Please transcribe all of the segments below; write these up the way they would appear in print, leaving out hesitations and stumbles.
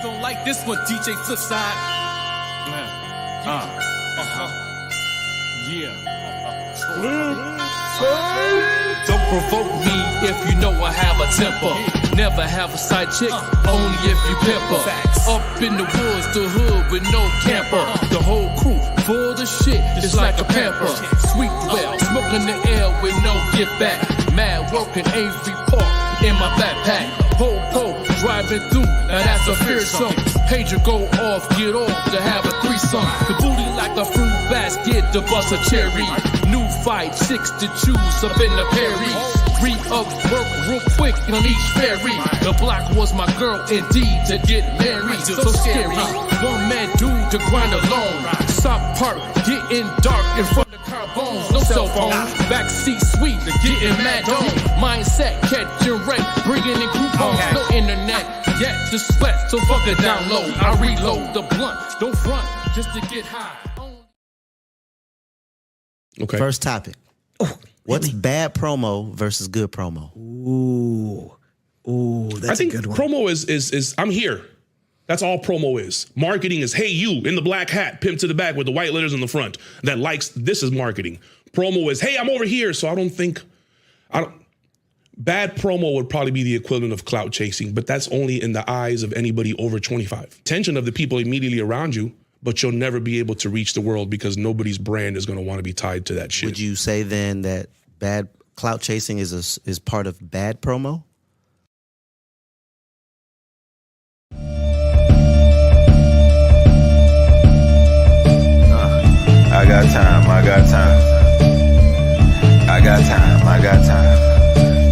gon' like this one, DJ Flipside. Don't provoke me if you know I have a temper. Never have a side chick, only if you pepper. Up in the woods, the hood with no camper. The whole crew full of shit, just like a pamper. Sweet well, smoking the air with no get back. Mad working Avery Park in my backpack. Ho, driving through, now that's a fearsome. Pager go off, get off to have a threesome. The booty like a fruit basket to bust a cherry. New fight, chicks to choose up in the Perry. Re-up work real quick on each ferry. The block was my girl indeed to get married. So scary, one man dude to grind alone. South Park, getting dark in front of car bones. No cell phone, backseat sweet, getting mad on. Mindset, catching wreck, bringing in coupons. No internet, yet to sweat, so fuck it download. I reload the blunt, don't front, just to get high. Okay. First topic. What's bad promo versus good promo? Ooh, that's a good one. Promo is I'm here. That's all promo is. Marketing is, hey, you in the black hat, pimp to the back with the white letters in the front that likes, this is marketing. Promo is, hey, I'm over here. So bad promo would probably be the equivalent of clout chasing, but that's only in the eyes of anybody over 25. Attention of the people immediately around you, but you'll never be able to reach the world because nobody's brand is going to want to be tied to that shit. Would you say then that bad clout chasing is part of bad promo? I got time, I got time. I got time, I got time.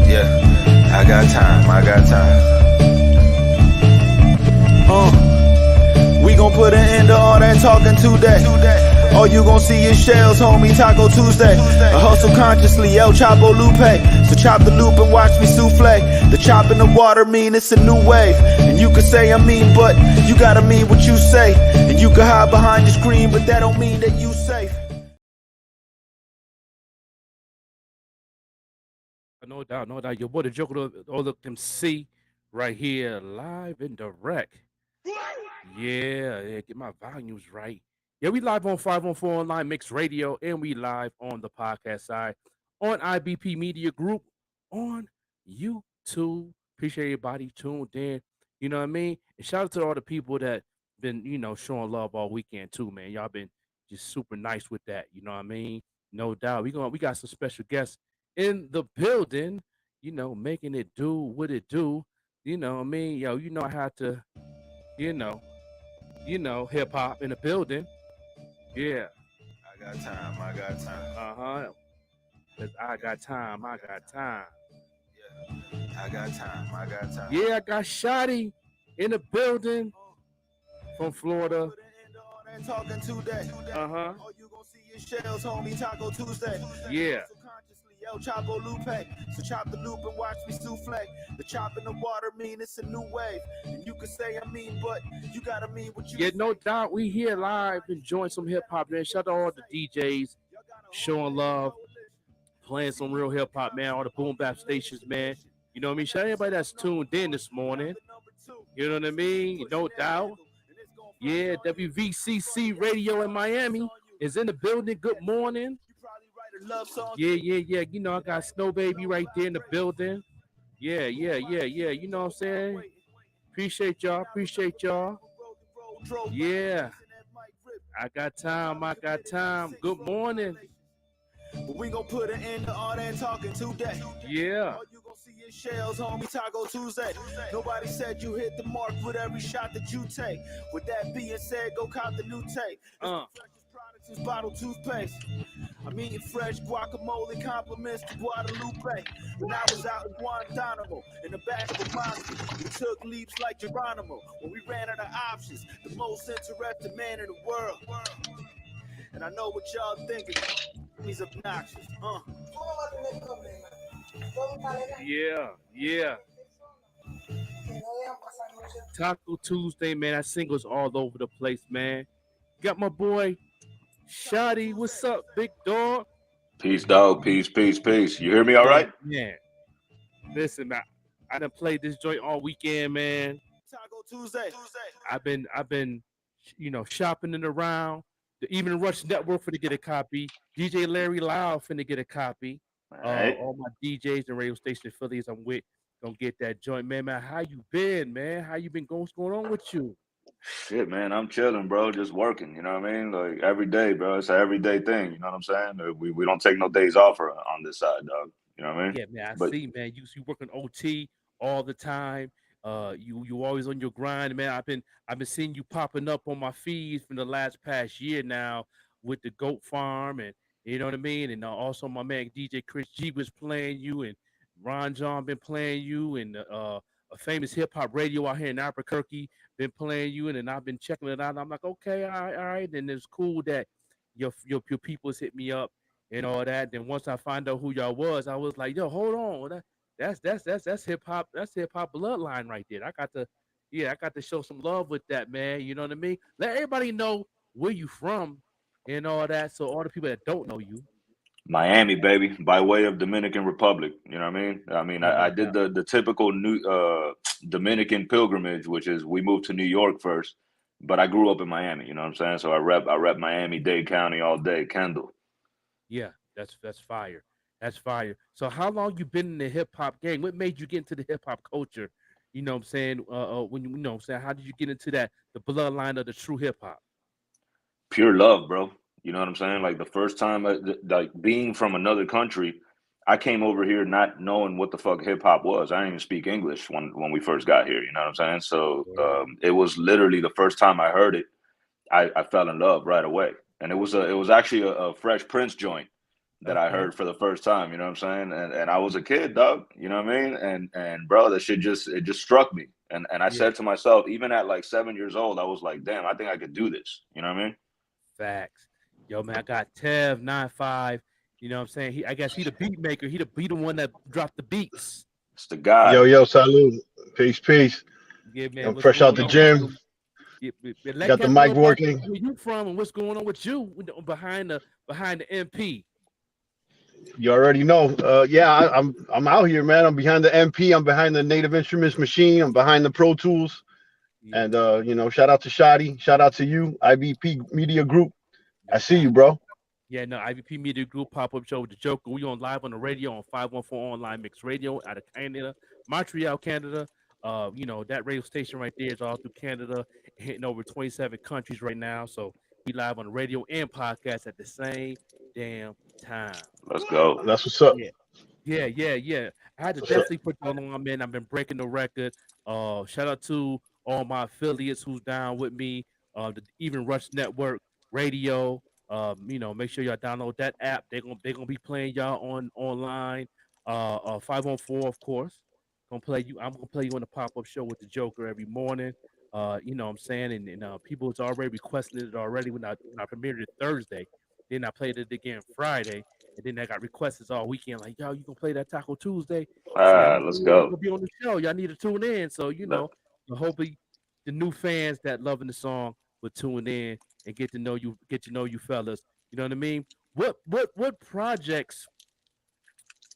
Yeah, I got time, I got time. We gon' put an end to all that talking today. All you gon' see is shells, homie, Taco Tuesday. I hustle consciously, El Chapo Lupe. So chop the loop and watch me souffle. The chop in the water mean it's a new wave. And you can say I mean, but you gotta mean what you say. And you can hide behind your screen, but that don't mean that you safe. No doubt, no doubt. Your boy, the Joker, all of them see right here, live and direct. Yeah, get my volumes right. Yeah, we live on 514 Online Mix Radio, and we live on the podcast side on IBP Media Group on YouTube. Appreciate everybody tuned in. You know what I mean? And shout out to all the people that been, showing love all weekend too, man. Y'all been just super nice with that. You know what I mean? No doubt. We got some special guests in the building, making it do what it do. You know what I mean? Yo, I had to, hip hop in the building. Yeah. I got time, I got time. Cause I got time, I got time. Yeah. I got time, I got time. Yeah, I got SHOTTIE in the building from Florida. Talking today. All you gon' see is shells, homie, Taco Tuesday. Yeah. El Chapo Lupe, so chop the loop and watch me souffle. The chop in the water mean it's a new wave. And you can say I mean, but you gotta mean what you say. Yeah, no doubt. We here live enjoying some hip hop, man. Shout out to all the DJs showing love, playing some real hip hop, man. All the boom bap stations, man. You know what I mean? Shout out to everybody that's tuned in this morning. You know what I mean? No doubt. Yeah, WVCC Radio in Miami is in the building. Good morning. Yeah. I got Snow Baby right there in the building. Yeah. You know what I'm saying? Appreciate y'all. Yeah. I got time. Good morning. We gon' put an end to all that talking today. Yeah. All you gon' see is shells, homie, Taco Tuesday. Nobody said you hit the mark with every shot that you take. With that being said, go cop the new tape. Products is bottled toothpaste. I'm eating fresh guacamole, compliments to Guadalupe. When I was out in Guantanamo, in the back of a monster, we took leaps like Geronimo. When we ran out of options, the most interested man in the world. And I know what y'all thinking. He's obnoxious. Yeah. Taco Tuesday, man. That single's all over the place, man. Got my boy SHOTTIE. What's up, big dog? Peace, dog. Peace. You hear me all right? Yeah. Listen, man. I done played this joint all weekend, man. I've been, shopping it around. The Even Rush Network finna get a copy. DJ Larry Loud finna get a copy. All right. All my DJs and radio station affiliates I'm with gonna get that joint, man. Man, how you been, man? How you been going? What's going on with you? Shit, man, I'm chilling, bro. Just working. You know what I mean? Like every day, bro. It's an everyday thing. You know what I'm saying? We don't take no days off on this side, dog. You know what I mean? Yeah, man, I But see, man. You working OT all the time. You always on your grind, man. I've been seeing you popping up on my feeds from the past year now with the goat farm, and you know what I mean. And also my man DJ Chris G was playing you, and Ron John been playing you, and a famous hip hop radio out here in Albuquerque been playing you, and then I've been checking it out. And I'm like, okay, all right. And it's cool that your people's hit me up and all that. Then once I find out who y'all was, I was like, yo, hold on, that's hip hop, that's hip hop bloodline right there. I got to show some love with that, man. You know what I mean? Let everybody know where you from and all that, so all the people that don't know you. Miami, baby, by way of Dominican Republic. You know what I mean? Yeah, no I did doubt. the typical new Dominican pilgrimage, which is we moved to New York first, but I grew up in Miami. You know what I'm saying? So I rep Miami Dade County all day, Kendall. Yeah, that's fire. That's fire. So how long you been in the hip hop game? What made you get into the hip hop culture? You know what I'm saying? When you know what I'm saying, how did you get into that, the bloodline of the true hip hop? Pure love, bro. You know what I'm saying? Like the first time, like being from another country, I came over here not knowing what the fuck hip hop was. I didn't even speak English when we first got here. You know what I'm saying? So Word. it was literally the first time I heard it. I fell in love right away, and it was actually a Fresh Prince joint that I Okay. heard for the first time. You know what I'm saying? And I was a kid, dog. You know what I mean? And bro, that shit just struck me. And I Yeah. said to myself, even at like 7 years old, I was like, damn, I think I could do this. You know what I mean? Facts. Yo, man, I got Tev 95. You know what I'm saying? I guess he the beat maker. He the one that dropped the beats. It's the God. Yo, yo, salute. Peace, peace. Yeah, man. I'm What's fresh out going the on with gym. you? Yeah, let Got the cats know mic about working. where you from and what's going on with you behind the MP. You already know. Yeah, I'm out here, man. I'm behind the MP. I'm behind the Native Instruments machine. I'm behind the Pro Tools. Yeah, And shout out to SHOTTIE. Shout out to you, IVP Media Group. I no see doubt. you, bro. Yeah, no, IVP Media Group pop-up show with the Joker. We on live on the radio on 514 Online Mix Radio out of Canada, Montreal, Canada. That radio station right there is all through Canada, hitting over 27 countries right now. So we live on the radio and podcast at the same damn time. Let's go. That's what's up. Yeah. Yeah. I had to That's what's up. definitely put you on, man. I've been breaking the record. Shout out to all my affiliates who's down with me. The Even Rush Network Radio. Make sure y'all download that app. They're gonna be playing y'all online. 514, of course. Gonna play you. I'm gonna play you on the pop-up show with the Joker every morning. You know what I'm saying? And people's already requesting it already when I premiered it Thursday. Then I played it again Friday. And then I got requests all weekend, like, yo, you gonna play that Taco Tuesday? Yeah, I'm Let's gonna go. be on the show. Y'all need to tune in. So, Let- hopefully the new fans that loving the song will tune in and get to know you fellas. You know what I mean? What projects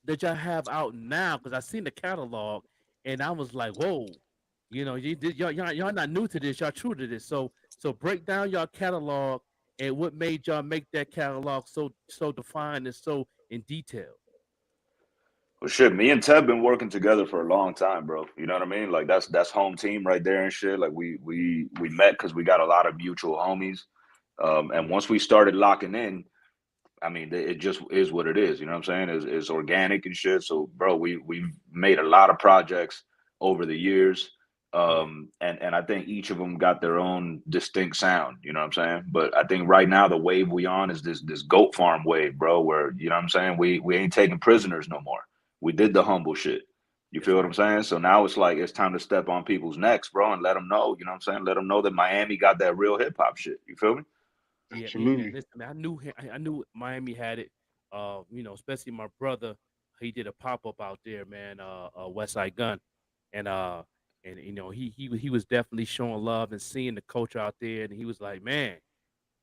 that y'all have out now? Because I seen the catalog and I was like, whoa, y'all not new to this, y'all true to this. So break down y'all catalog and what made y'all make that catalog so defined and so in detail. Well, shit, me and Ted been working together for a long time, bro. You know what I mean? Like that's home team right there and shit. Like we met because we got a lot of mutual homies. And once we started locking in, I mean, it just is what it is. You know what I'm saying? It's organic and shit. So, bro, we've made a lot of projects over the years, Yeah, and I think each of them got their own distinct sound. You know what I'm saying? But I think right now the wave we on is this goat farm wave, bro. Where you know what I'm saying? We ain't taking prisoners no more. We did the humble shit. You that's feel what I'm right. saying? So now it's like it's time to step on people's necks, bro, and let them know. You know what I'm saying? Let them know that Miami got that real hip hop shit. You feel me? Yeah, man. Absolutely. Listen, man, I knew Miami had it. Especially my brother, he did a pop up out there, man. West Side Gun, and he was definitely showing love and seeing the culture out there, and he was like, man,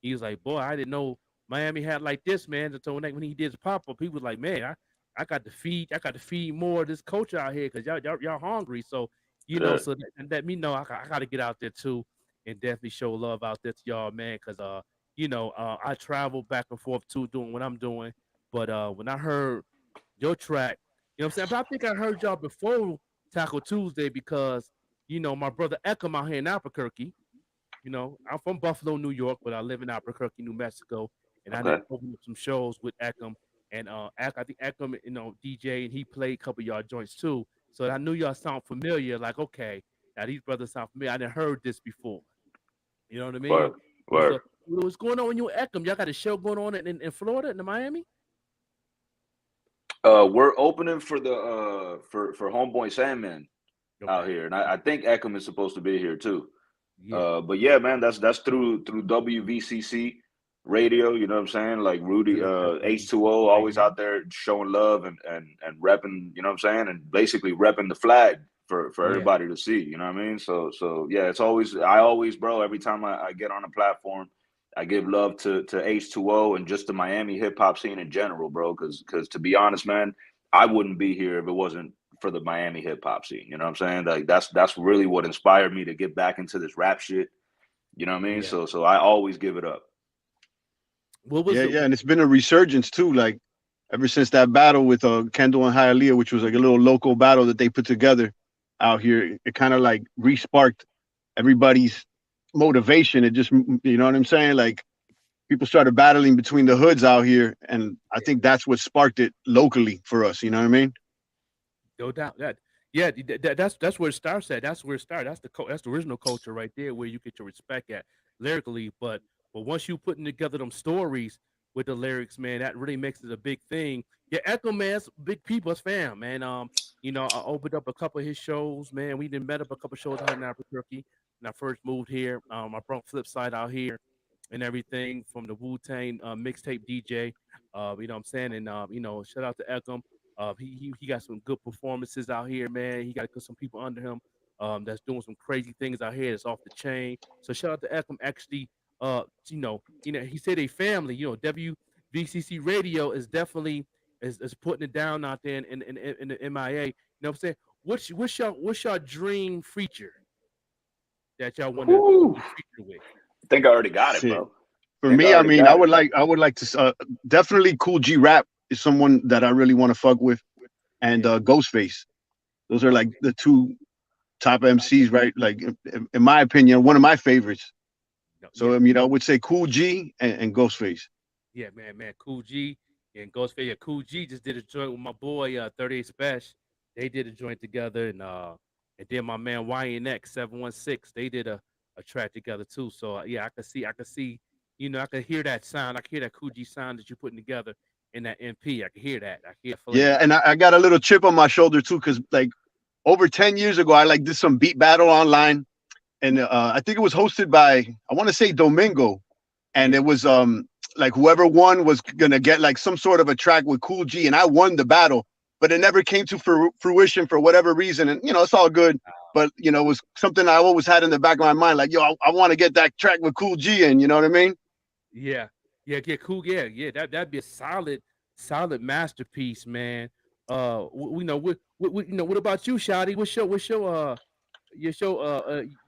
he was like, boy, I didn't know Miami had like this, man. And so when he did his pop up, he was like, man, I got to feed more of this culture out here because y'all hungry. So You know, so let me know. I got to get out there too, and definitely show love out there to y'all, man. Cause I travel back and forth too, doing what I'm doing. But when I heard your track, you know what I'm saying. But I think I heard y'all before Taco Tuesday because my brother Eckham out here in Albuquerque. I'm from Buffalo, New York, but I live in Albuquerque, New Mexico, and I did Okay. open up some shows with Eckham. And I think Eckham, DJ, and he played a couple of y'all joints too. So I knew y'all sound familiar. Like, okay, now these brothers sound familiar. I didn't heard this before. You know what I mean? Word. Word. So what's going on when you Eckham? Y'all got a show going on in Florida, in Miami? We're opening for the for Homeboy Sandman out Okay. here, and I think Eckham is supposed to be here too. Yeah. But yeah, man, that's through WVCC radio. You know what I'm saying? Like Rudy, Yeah. H2O, always out there showing love and repping. You know what I'm saying? And basically repping the flag for Yeah. everybody to see. You know what I mean? So yeah, I always, bro. Every time I get on a platform, I give love to H2O and just the Miami hip hop scene in general, bro. Because to be honest, man, I wouldn't be here if it wasn't for the Miami hip hop scene. You know what I'm saying? Like that's really what inspired me to get back into this rap shit. You know what I mean? Yeah. So I always give it up. What was Yeah, it? yeah, and it's been a resurgence too. Like ever since that battle with Kendall and Hialeah, which was like a little local battle that they put together out here, it kind of like re-sparked everybody's motivation. It just, you know what I'm saying? Like people started battling between the hoods out here, and I think that's what sparked it locally for us. You know what I mean? No doubt that. Yeah, that's where it starts at. That's where it starts. That's the original culture right there, where you get your respect at lyrically. But once you putting together them stories with the lyrics, man, that really makes it a big thing. Yeah, Echo Man's big people's fan, man. I opened up a couple of his shows, man. We done met up a couple of shows out in Albuquerque when I first moved here. I brought Flip Side out here and everything from the Wu Tang mixtape DJ. You know what I'm saying? And shout out to Echo. He got some good performances out here, man. He got some people under him that's doing some crazy things out here that's off the chain. So shout out to Ekham. Actually, he said a family. WVCC Radio is definitely is putting it down out there in the MIA. You know what I'm saying? What's your dream feature that y'all want to Whew. feature with? I think I already got it, Shit. bro. For Think I me, I already mean, got it. I would like to definitely Cool G Rap is someone that I really want to fuck with, and Ghostface. Those are like the two top MCs, right? Like in my opinion, one of my favorites. So I mean, I would say Cool G and Ghostface. Yeah, man, Cool G and Ghostface. Yeah, Cool G just did a joint with my boy 38 Special. They did a joint together, and then my man YNX 716. They did a track together too. So yeah, I could see, I could hear that sound. I could hear that Cool G sound that you're putting together in that MP. I could hear that. I hear flavor. Yeah, and I got a little chip on my shoulder too, because like over 10 years ago, I like did some beat battle online, and I think it was hosted by, I want to say Domingo, and it was like whoever won was gonna get like some sort of a track with Cool G, and I won the battle, but it never came to fruition for whatever reason, and it's all good. But it was something I always had in the back of my mind, like, yo, I want to get that track with Cool G in, you know what I mean? Yeah, cool. Yeah. That'd be a solid masterpiece, man. What about you, Shottie? What's your show?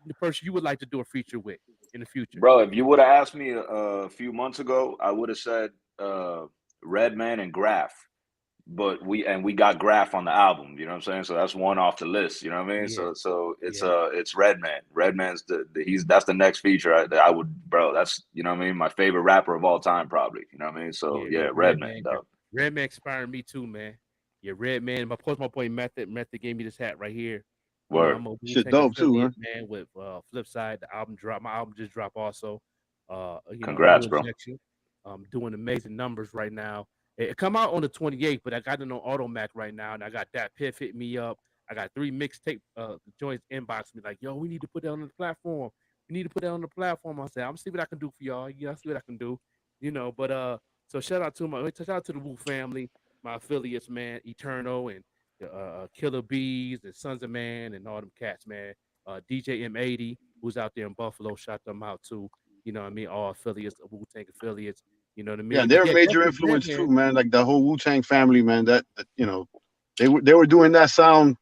The person you would like to do a feature with in the future? Bro, if you would have asked me a few months ago, I would have said Redman and Graph. But we got Graph on the album, you know what I'm saying? So that's one off the list, you know what I mean? Yeah. So it's Redman. Redman's that's the next feature that I would, bro. That's, you know what I mean, my favorite rapper of all time, probably. You know what I mean? So yeah, Redman, dog. Redman inspired me too, man. Yeah, Redman. Of course, my boy Method gave me this hat right here. Word. I'm a Shit dope too, huh? man. With Flip Side, the album dropped. My album just dropped also. Congrats, bro. Injection, doing amazing numbers right now. It come out on the 28th, but I got it on Automac right now, and I got that Piff hit me up. I got 3 mixtape joints inbox me like, yo, we need to put that on the platform. We need to put that on the platform. I said, I'm gonna see what I can do for y'all. Yeah, I see what I can do. But so shout out to the Wu family, my affiliates, man, Eternal and Killer Bees and Sons of Man and all them cats, man. DJ M80, who's out there in Buffalo, shout them out too. You know what I mean? All affiliates, Wu Tang affiliates. You know what I mean? Yeah, they're a major influence too, man. Like the whole Wu Tang family, man. That they were doing that sound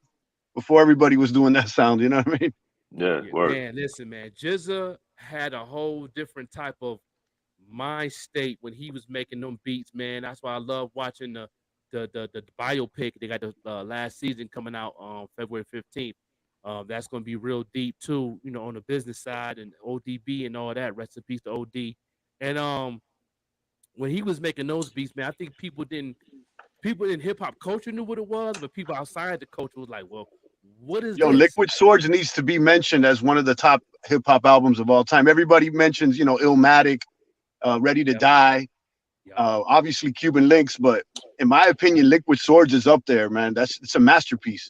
before everybody was doing that sound. You know what I mean? Yeah, Yeah, word. man, listen, man. Jizza had a whole different type of mind state when he was making them beats, man. That's why I love watching the biopic. They got the last season coming out on February 15th. That's gonna be real deep too, you know, on the business side and ODB and all that. Rest in peace to OD. And when he was making those beats, man, I think people in hip hop culture knew what it was, but people outside the culture was like, well, what is Yo, this? Liquid Swords needs to be mentioned as one of the top hip hop albums of all time. Everybody mentions, Illmatic, Ready to Yep, Die, yep. obviously Cuban Links, but in my opinion, Liquid Swords is up there, man. It's a masterpiece.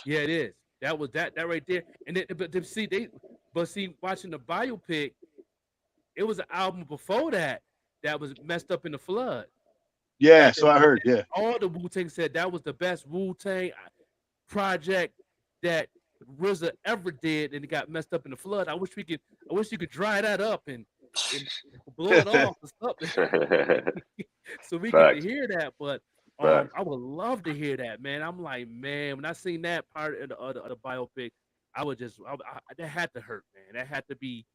Yeah, it is. That was that right there. And then, but see, watching the biopic, it was an album before that was messed up in the flood. Yeah, That, so that, I heard. that Yeah, all the Wu Tang said that was the best Wu Tang project that RZA ever did, and it got messed up in the flood. I wish you could dry that up and blow it off or something, so we get to Facts. hear that. But Facts. I would love to hear that, man. I'm like, man, when I seen that part of the biopic, I would just, that had to hurt, man. That had to be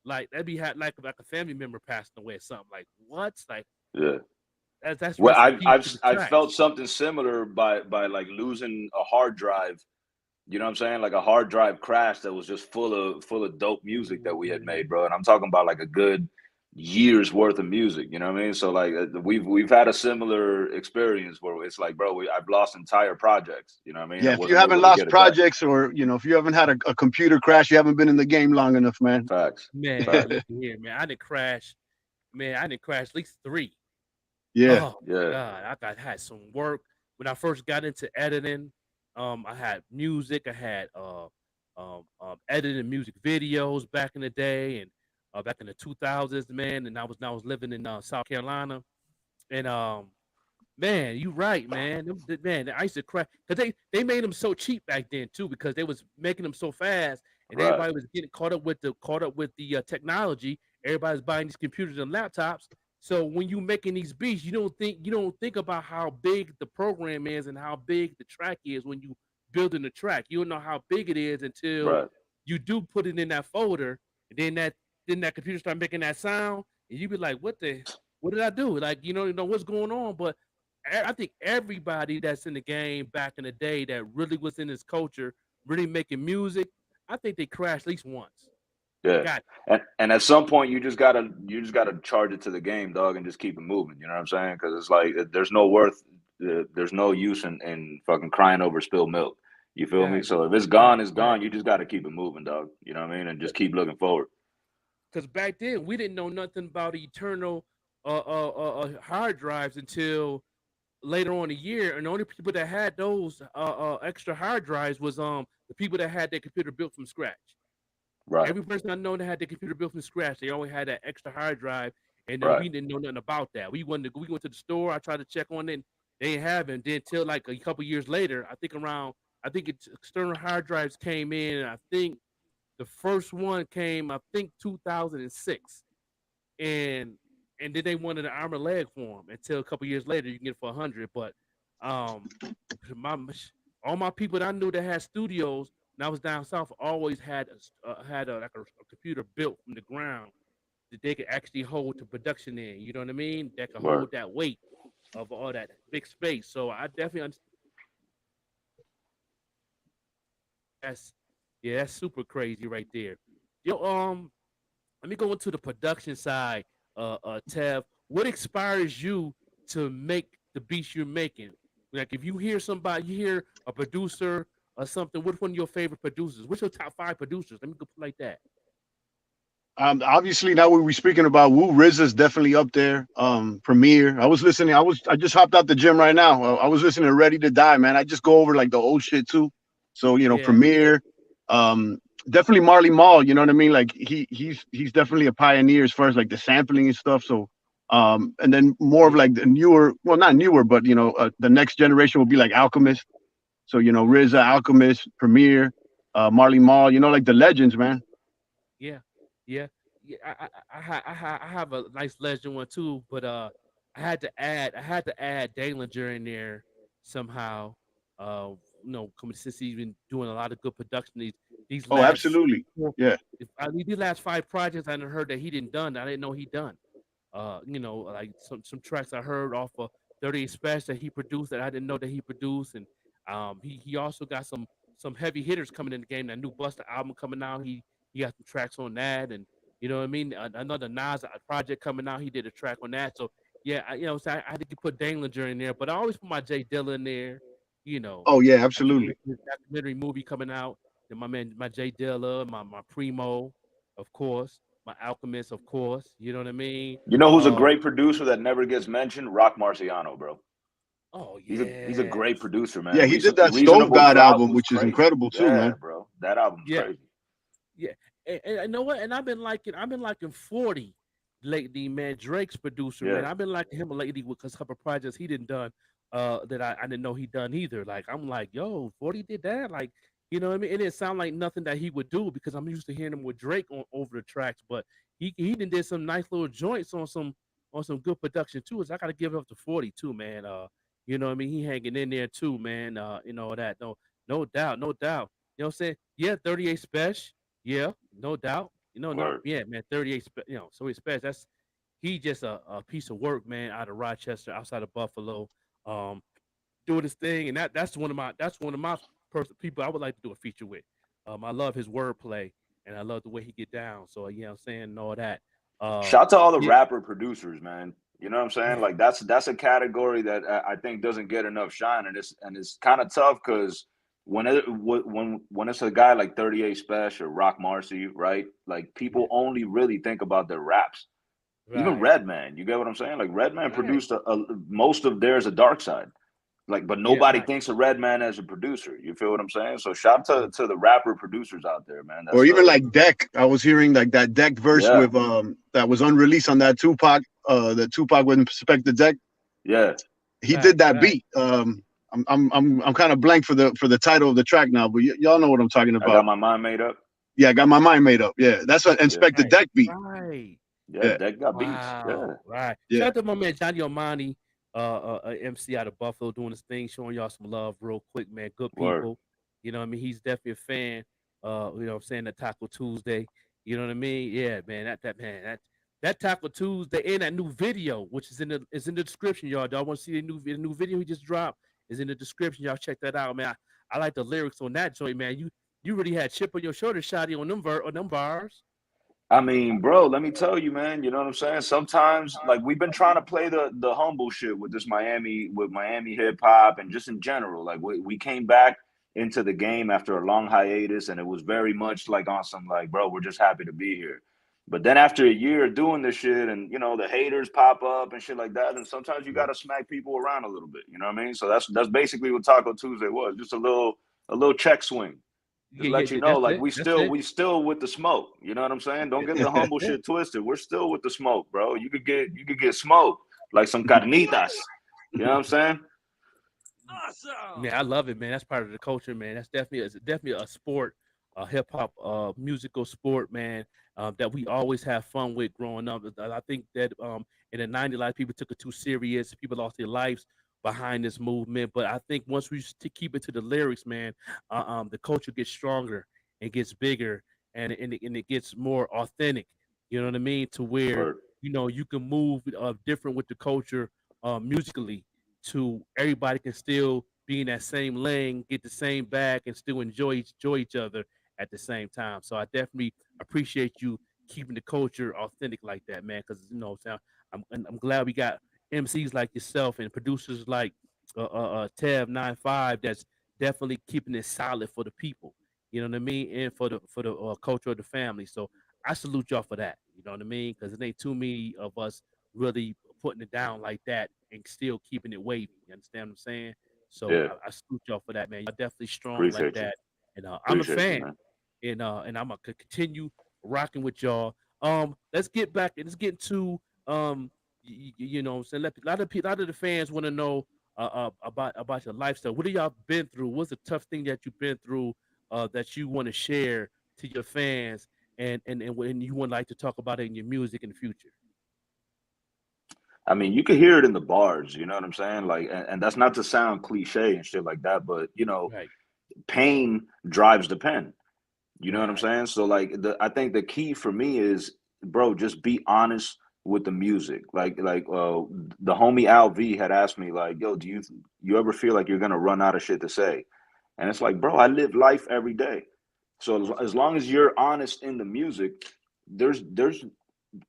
like like a family member passing away or something. Like what? Like Yeah. that's Well, rest in peace to the I've felt tracks. something similar by like losing a hard drive. You know what I'm saying? Like a hard drive crash that was just full of dope music that we had made, bro. And I'm talking about like a good year's worth of music. You know what I mean? So like we've had a similar experience where it's like, bro, I've lost entire projects. You know what I mean? yeah. And If you wasn't haven't able to lost get it back. projects, or if you haven't had a computer crash, you haven't been in the game long enough, man. Facts. Man, Facts. listen here, man. I didn't crash. Man, I didn't crash at least 3. Yeah, Oh my Yeah. God, had some work when I first got into editing. I had music. I had editing music videos back in the day, and back in the 2000s, man. And I was living in South Carolina, and man, you right, man. Man, I used to crash because they made them so cheap back then too, because they was making them so fast, and Right. everybody was getting caught up with the technology. Everybody's buying these computers and laptops. So when you making these beats, you don't think about how big the program is and how big the track is when you building the track. You don't know how big it is until Right. you do put it in that folder, and then that computer start making that sound, and you be like, what did I do? Like, you know what's going on. But I think everybody that's in the game back in the day that really was in this culture, really making music, I think they crashed at least once. Yeah. Got And at some point you just gotta charge it to the game, dog, and just keep it moving. You know what I'm saying? Because it's like there's no use in fucking crying over spilled milk. You feel me? right, So if it's gone, right, it's right. gone. You just gotta keep it moving, dog. You know what I mean? And just keep looking forward. Because back then we didn't know nothing about eternal hard drives until later on the year, and the only people that had those extra hard drives was the people that had their computer built from scratch. Right. Every person I know that had their computer built from scratch, they always had that extra hard drive, and then Right. we didn't know nothing about that. We went to the store. I tried to check on it. They didn't have it. And then until like a couple years later, I think it's external hard drives came in. And I think the first one came, I think 2006, and then they wanted an arm and leg for them. Until a couple years later, you can get it for 100. But um, my all my people that I knew that had studios, and I was down south, always had a computer built from the ground that they could actually hold the production in. You know what I mean? That could Word. hold that weight of all that big space. So I definitely understand. That's Yeah, that's super crazy right there. Yo, let me go into the production side. Tev, what inspires you to make the beats you're making? Like, if you hear a producer or something. What's one of your favorite producers? What's your top 5 producers? Let me go like that. Obviously now we were speaking about Wu, RZA's definitely up there. Premier. I just hopped out the gym right now. I was listening to Ready to Die, man. I just go over like the old shit too. So Yeah, Premier. Um, Definitely Marley Marl. You know what I mean? Like he's definitely a pioneer as far as like the sampling and stuff. So and then more of yeah, like the newer, well, not newer, but the next generation will be like Alchemist. So RZA, Alchemist, Premier, Marley Marl. Like the legends, man. yeah, yeah, yeah. I have a nice legend one too, but I had to add Dalinger in there somehow. Uh, coming since he's been doing a lot of good production these Oh, last absolutely. Yeah. these last 5 projects. I heard that he didn't done. I didn't know he done. Like some tracks I heard off of 38 Special that he produced that I didn't know that he produced, and he also got some heavy hitters coming in the game. That new Busta album coming out, he got some tracks on that, and you know what I mean. Another Nas project coming out, he did a track on that. So yeah, so I had to put Dangler in there, but I always put my Jay Dilla in there. You know, Oh yeah, after absolutely. the documentary movie coming out, then my Jay Dilla, my Primo, of course, my Alchemist, of course. You know what I mean? You know who's a great producer that never gets mentioned? Rock Marciano, bro. Oh He's a yeah, great producer, Yeah, man. he did that Stove Reasonable God Doubt album, was which is crazy. incredible too, Yeah, man. bro. That album's yeah, crazy. yeah. And you know what? And I've been liking 40 lately, man. Drake's producer, man. Yeah. I've been liking him lately with a couple projects he didn't done that I didn't know he done either. Like I'm like, yo, 40 did that. Like, you know what I mean? It didn't sound like nothing that he would do because I'm used to hearing him with Drake over the tracks, but he did some nice little joints on some good production too. So I gotta give it up to 40 too, man. You know what I mean? He hanging in there too, man. That no doubt, no doubt. You know what I'm saying? Yeah, 38 Special. Yeah, no doubt. Word. Yeah, man, 38, so he special. He just a piece of work, man, out of Rochester, outside of Buffalo, um, doing his thing, and that's one of my people I would like to do a feature with. I love his wordplay, and I love the way he get down. So you know what I'm saying, and all that. Shout to all the Yeah, rapper producers, man. You know what I'm saying? yeah, Like that's a category that I think doesn't get enough shine, and it's kind of tough because when it's a guy like 38 Special or Rock Marcy, right? Like yeah, people only really think about their raps. Even right, Redman, you get what I'm saying? Like Redman right, produced most of theirs a Dark Side. Like, but yeah, nobody right. thinks of Redman as a producer. You feel what I'm saying? So shout to the rapper producers out there, man. Or That's even like Deck. I was hearing like that Deck verse yeah, with that was unreleased on that Tupac, the Tupac with Inspect the Deck. yeah. He Right, did that right. beat. I'm kind of blank for the title of the track now, but y'all know what I'm talking I got about. my mind made up. Yeah, I got my mind made up. Yeah, that's what Yeah, Inspect the Right, Deck beat. right. yeah. Yeah, Deck got beats. Wow, Yeah, right. Shout yeah. out to my man Johnny Omani, MC out of Buffalo, doing his thing, showing y'all some love real quick, man. Good word. people. You know what I mean? He's definitely a fan. You know what I'm saying, the Taco Tuesday. You know what I mean? Yeah, man. That Taco Tuesday and that new video, which is in the description, y'all. Y'all want to see the new video he just dropped? Is in the description. Y'all check that out, man. I like the lyrics on that joint, man. You really had chip on your shoulder, Shotty, on them bars. I mean, bro, let me tell you, man. You know what I'm saying? Sometimes, like, we've been trying to play the humble shit with this Miami hip hop, and just in general. Like, we came back into the game after a long hiatus, and it was very much like on some like, bro, we're just happy to be here. But then after a year of doing this shit, and the haters pop up and shit like that, and sometimes you gotta smack people around a little bit. You know what I mean? So that's basically what Taco Tuesday was, just a little check swing. Just Yeah, let you yeah, know, that's like it. we That's still it. we still with the smoke. You know what I'm saying? Don't get the humble shit twisted. We're still with the smoke, bro. You could get smoked like some carnitas. You know what I'm saying? Man, I love it, man. That's part of the culture, man. It's definitely a sport, a hip hop, musical sport, man. That we always have fun with growing up. I think that in the '90s, a lot of people took it too serious. People lost their lives behind this movement. But I think once we keep it to the lyrics, man, the culture gets stronger and gets bigger, and it gets more authentic. You know what I mean? To where Word. you can move different with the culture musically to everybody can still be in that same lane, get the same bag, and still enjoy each other at the same time. So I definitely appreciate you keeping the culture authentic like that, man. Because I'm glad we got MCs like yourself and producers like Tev 95 that's definitely keeping it solid for the people. You know what I mean, and for the culture of the family. So I salute y'all for that. You know what I mean? Because it ain't too many of us really putting it down like that and still keeping it wavy. You understand what I'm saying? So Yeah. I salute y'all for that, man. Y'all definitely strong like Appreciate you. that, and I'm a Appreciate you, fan, man. and I'm gonna continue rocking with y'all. Let's get back and let's get into you know, what I'm saying a lot of the fans want to know about your lifestyle. What have y'all been through? What's the tough thing that you've been through that you want to share to your fans, and when you would like to talk about it in your music in the future? I mean, you could hear it in the bars, you know what I'm saying? Like, and that's not to sound cliche and shit like that, but you know, Right, pain drives the pen. You know what I'm right, saying? So like I think the key for me is, bro, just be honest with the music. Like the homie Al V had asked me like, yo, do you ever feel like you're gonna run out of shit to say? And it's like, bro, I live life every day. So as long as you're honest in the music, there's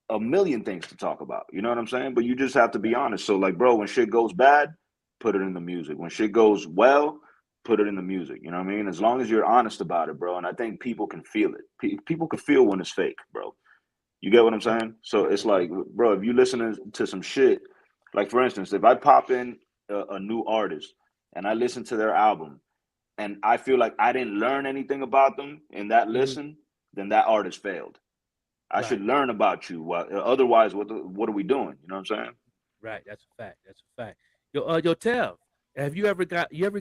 a million things to talk about. You know what I'm saying? But you just have to be right, honest. So like, bro, when shit goes bad, put it in the music. When shit goes well, put it in the music. You know what I mean? As long as you're honest about it, bro. And I think people can feel it. People can feel when it's fake, bro. You get what I'm right. saying? So it's Mhm. like, bro, if you listening to some shit, like for instance, if I pop in a new artist and I listen to their album and I feel like I didn't learn anything about them in that Mhm. listen, then that artist failed. I should Right, learn about you. Otherwise, what are we doing? You know what I'm saying? right. That's a fact. That's a fact. Yo, Tev, have you ever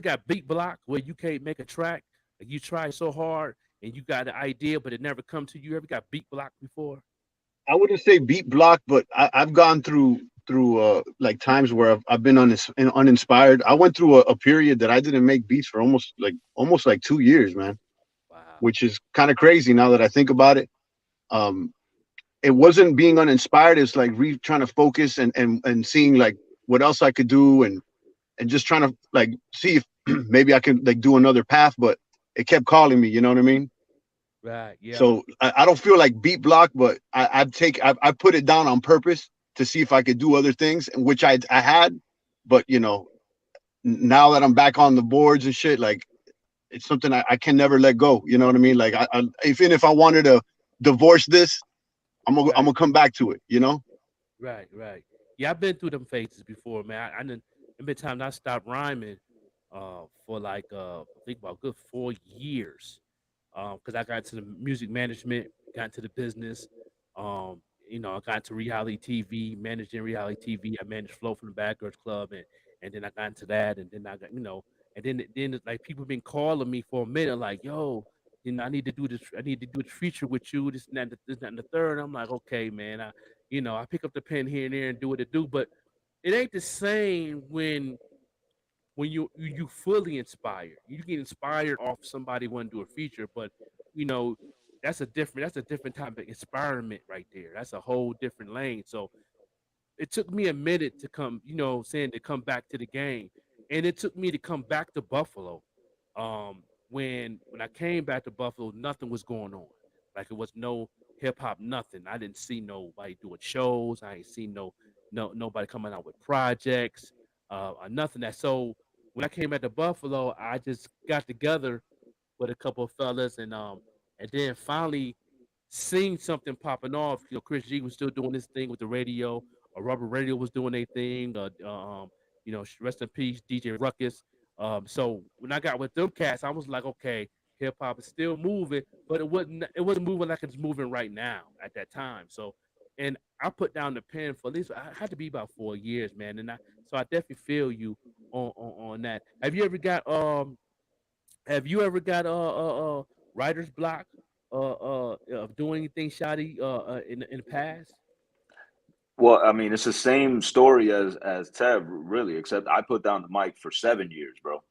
got beat block where you can't make a track? Like you try so hard and you got an idea, but it never come to you. You ever got beat block before? I wouldn't say beat block, but I've gone through like times where I've been uninspired. I went through a period that I didn't make beats for almost like 2 years, man, Wow. which is kind of crazy now that I think about it. Um, it wasn't being uninspired. It's like trying to focus and seeing like what else I could do and just trying to like see if maybe I could like do another path. But it kept calling me. You know what I mean? Right. Yeah. So I don't feel like beat block, but I put it down on purpose to see if I could do other things, which I had, but now that I'm back on the boards and shit, like it's something I can never let go. You know what I mean? Like even if I wanted to divorce this, I'm Right. gonna come back to it. You know? Right. Right. Yeah, I've been through them phases before, man. I done. There been times I stopped rhyming, for like I think about a good 4 years, because I got into the music management, got into the business. Um, I got into reality TV, managing reality TV. I managed Flow from the Bad Girls Club, and then I got into that, and then I got and then like people been calling me for a minute, like, yo, I need to do this. I need to do this feature with you. This and that, this that, and the third. I'm like, okay, man. I pick up the pen here and there and do what it do, but it ain't the same when you fully inspired. You get inspired off somebody want to do a feature, but you know that's a different type of experiment right there. That's a whole different lane. So it took me a minute to come back to the game, and it took me to come back to Buffalo. When I came back to Buffalo, nothing was going on. Like it was no hip hop, nothing. I didn't see nobody doing shows. I ain't seen nobody coming out with projects, or nothing. That so when I came back to Buffalo, I just got together with a couple of fellas, and then finally seen something popping off. Chris G was still doing his thing with the radio, or Rubber Radio was doing their thing. Rest in peace, DJ Ruckus. So when I got with them cats, I was like, okay, hip hop is still moving, but it wasn't moving like it's moving right now at that time. So, and I put down the pen for at least I had to be about 4 years, man. So I definitely feel you on that. Have you ever got writer's block of doing anything shoddy in the past? Well, I mean, it's the same story as Tev, really, except I put down the mic for 7 years, bro.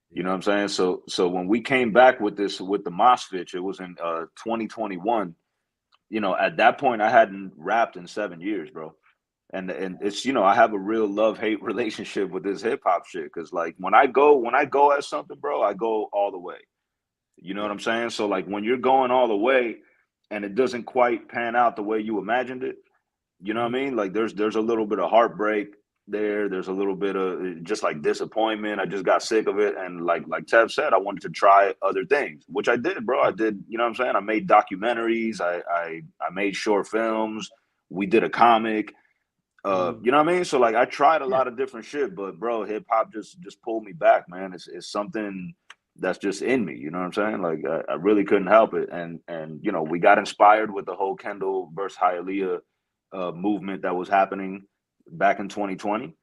You know what Yeah. I'm saying? So when we came back with this with the Mosfetch, it was in 2021. At that point I hadn't rapped in 7 years, bro. And it's I have a real love hate relationship with this hip hop shit because like when I go at something, bro, I go all the way. You know what Yeah. I'm saying? So like when you're going all the way and it doesn't quite pan out the way you imagined it, you know what Hmm. I mean? Like there's a little bit of heartbreak there. There's a little bit of just like disappointment. I just got sick of it, and like Tev said, I wanted to try other things, which I did, bro. I Yeah. did. You know what I'm saying? I made documentaries. I made short films. We did a comic. Hmm. You know what I mean? So like I tried a Yeah. lot of different shit, but bro, hip hop just pulled me back, man. It's something that's just in me. You know what I'm saying? Like I really couldn't help it, and we got inspired with the whole Kendall versus Hialeah movement that was happening back in 2020,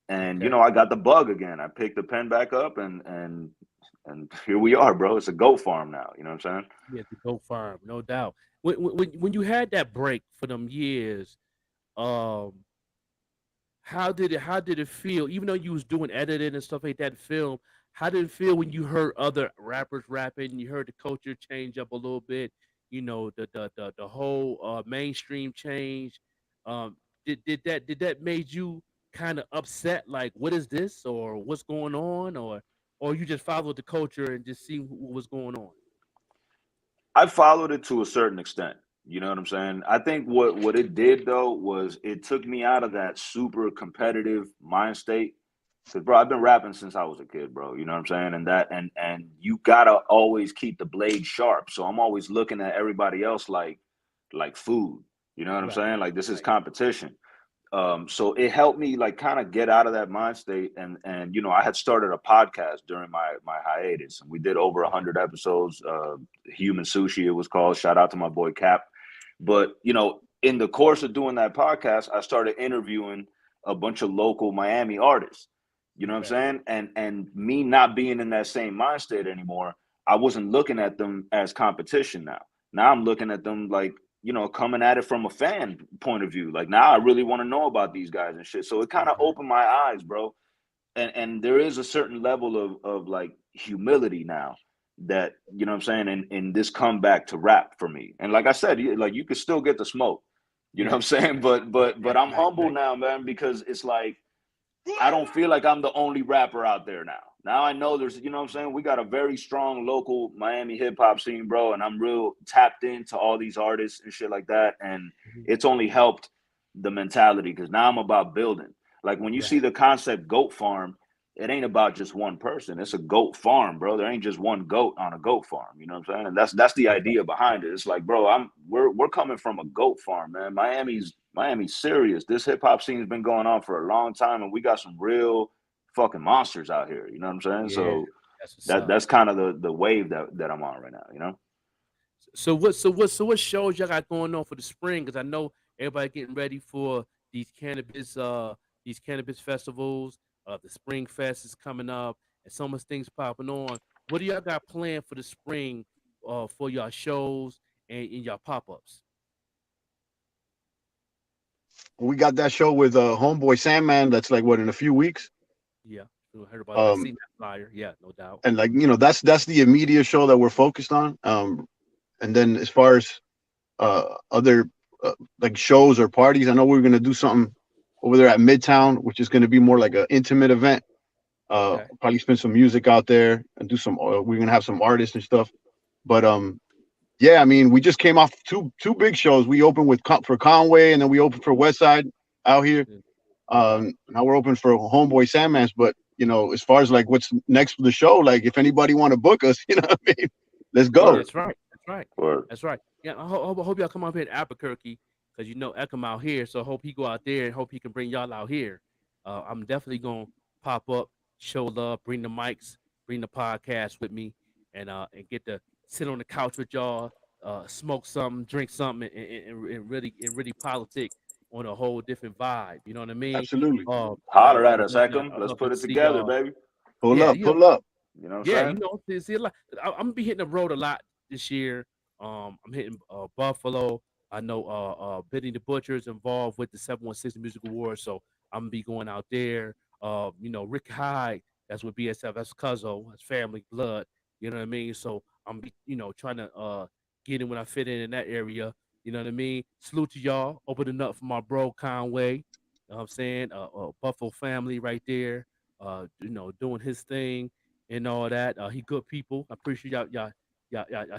and Okay. I got the bug again. I picked the pen back up, and here we are, bro. It's a goat farm now. You know what I'm saying? Yeah, to go farm, no doubt. When you had that break for them years, um, how did it feel? Even though you was doing editing and stuff like that, film, how did it feel when you heard other rappers rapping? You heard the culture change up a little bit. The whole mainstream change. Did that made you kind of upset? Like, what is this, or what's going on, or you just followed the culture and just see what was going on? I followed it to a certain extent. You know what I'm saying? I think what it did though was it took me out of that super competitive mind state. Cause bro, I've been rapping since I was a kid, bro. You know what I'm saying? And you gotta always keep the blade sharp. So I'm always looking at everybody else like food. You know what I'm Right, saying? Like this is right. competition. So it helped me like kind of get out of that mind state. And I had started a podcast during my hiatus, and we did over 100 episodes. Human Sushi, it was called. Shout out to my boy Cap. But in the course of doing that podcast, I started interviewing a bunch of local Miami artists. You know what I'm Okay. saying? And me not being in that same mind state anymore, I wasn't looking at them as competition now. Now I'm looking at them like, coming at it from a fan point of view. Like now I really want to know about these guys and shit. So it kind of Right. opened my eyes, bro. And there is a certain level of like humility now that, what I'm saying, in this comeback to rap for me. And like I said, like you could still get the smoke. You know what Yeah. I'm saying? But Right. I'm Right. humble Right. now, man, because it's like I don't feel like I'm the only rapper out there now. Now I know there's, what I'm saying? We got a very strong local Miami hip hop scene, bro. And I'm real tapped into all these artists and shit like that. And Mhm. it's only helped the mentality because now I'm about building. Like when you see Right. the concept goat farm, it ain't about just one person. It's a goat farm, bro. There ain't just one goat on a goat farm. You know what I'm saying? And that's the That's right. idea behind it. It's like, bro, we're coming from a goat farm, man. Miami's serious. This hip hop scene's been going on for a long time, and we got some real fucking monsters out here. You know what I'm saying? Yeah. So That's what's that up. that's kind of the wave that I'm on right now. You know? So what shows y'all got going on for the spring? Because I know everybody getting ready for these cannabis festivals. The Spring Fest is coming up, and so much things popping on. What do y'all got planned for the spring? For y'all shows and y'all pop ups. We got that show with homeboy Sandman. That's like what, in a few weeks. Yeah, I heard about that. Um, Seen that flyer. Yeah, no doubt. and like that's the immediate show that we're focused on. And then as far as other like shows or parties, I know we're gonna do something over there at Midtown, which is gonna be more like an intimate event. Okay. Probably spin some music out there and do some. We're gonna have some artists and stuff. But yeah, I mean, we just came off two big shows. We opened for Conway, and then we opened for Westside out here. Yeah, no doubt. Now we're open for Homeboy Sandman's. But as far as like what's next for the show, like if anybody want to book us, what I mean, let's go. Word, That's right. That's right. word. That's right. Yeah, I hope y'all come up here in Albuquerque because Ekim out here. So I hope he go out there and hope he can bring y'all out here. I'm definitely gonna pop up, show love, bring the mics, bring the podcast with me, and get to sit on the couch with y'all, smoke something, drink something, and really politic on a whole different vibe. You know what I mean? Absolutely. Holler I at would us, love that. Ekim. I'd Let's love to put it see together, y'all. baby. Pull Yeah, up, pull up. You know what I'm yeah, saying? see a lot. I'm gonna be hitting the road a lot this year. I'm hitting Buffalo. I know Benny the Butcher is involved with the 716 Music Awards, so I'm gonna be going out there. Rick Hyde, that's with BSF, that's Cuzzo, that's family blood. You know what I mean? So I'm be trying to get in when I fit in that area. You know what I mean? Salute to y'all, opening up for my bro Conway. You know what I'm saying? Buffalo family right there. Doing his thing and all that. He good people. I appreciate y'all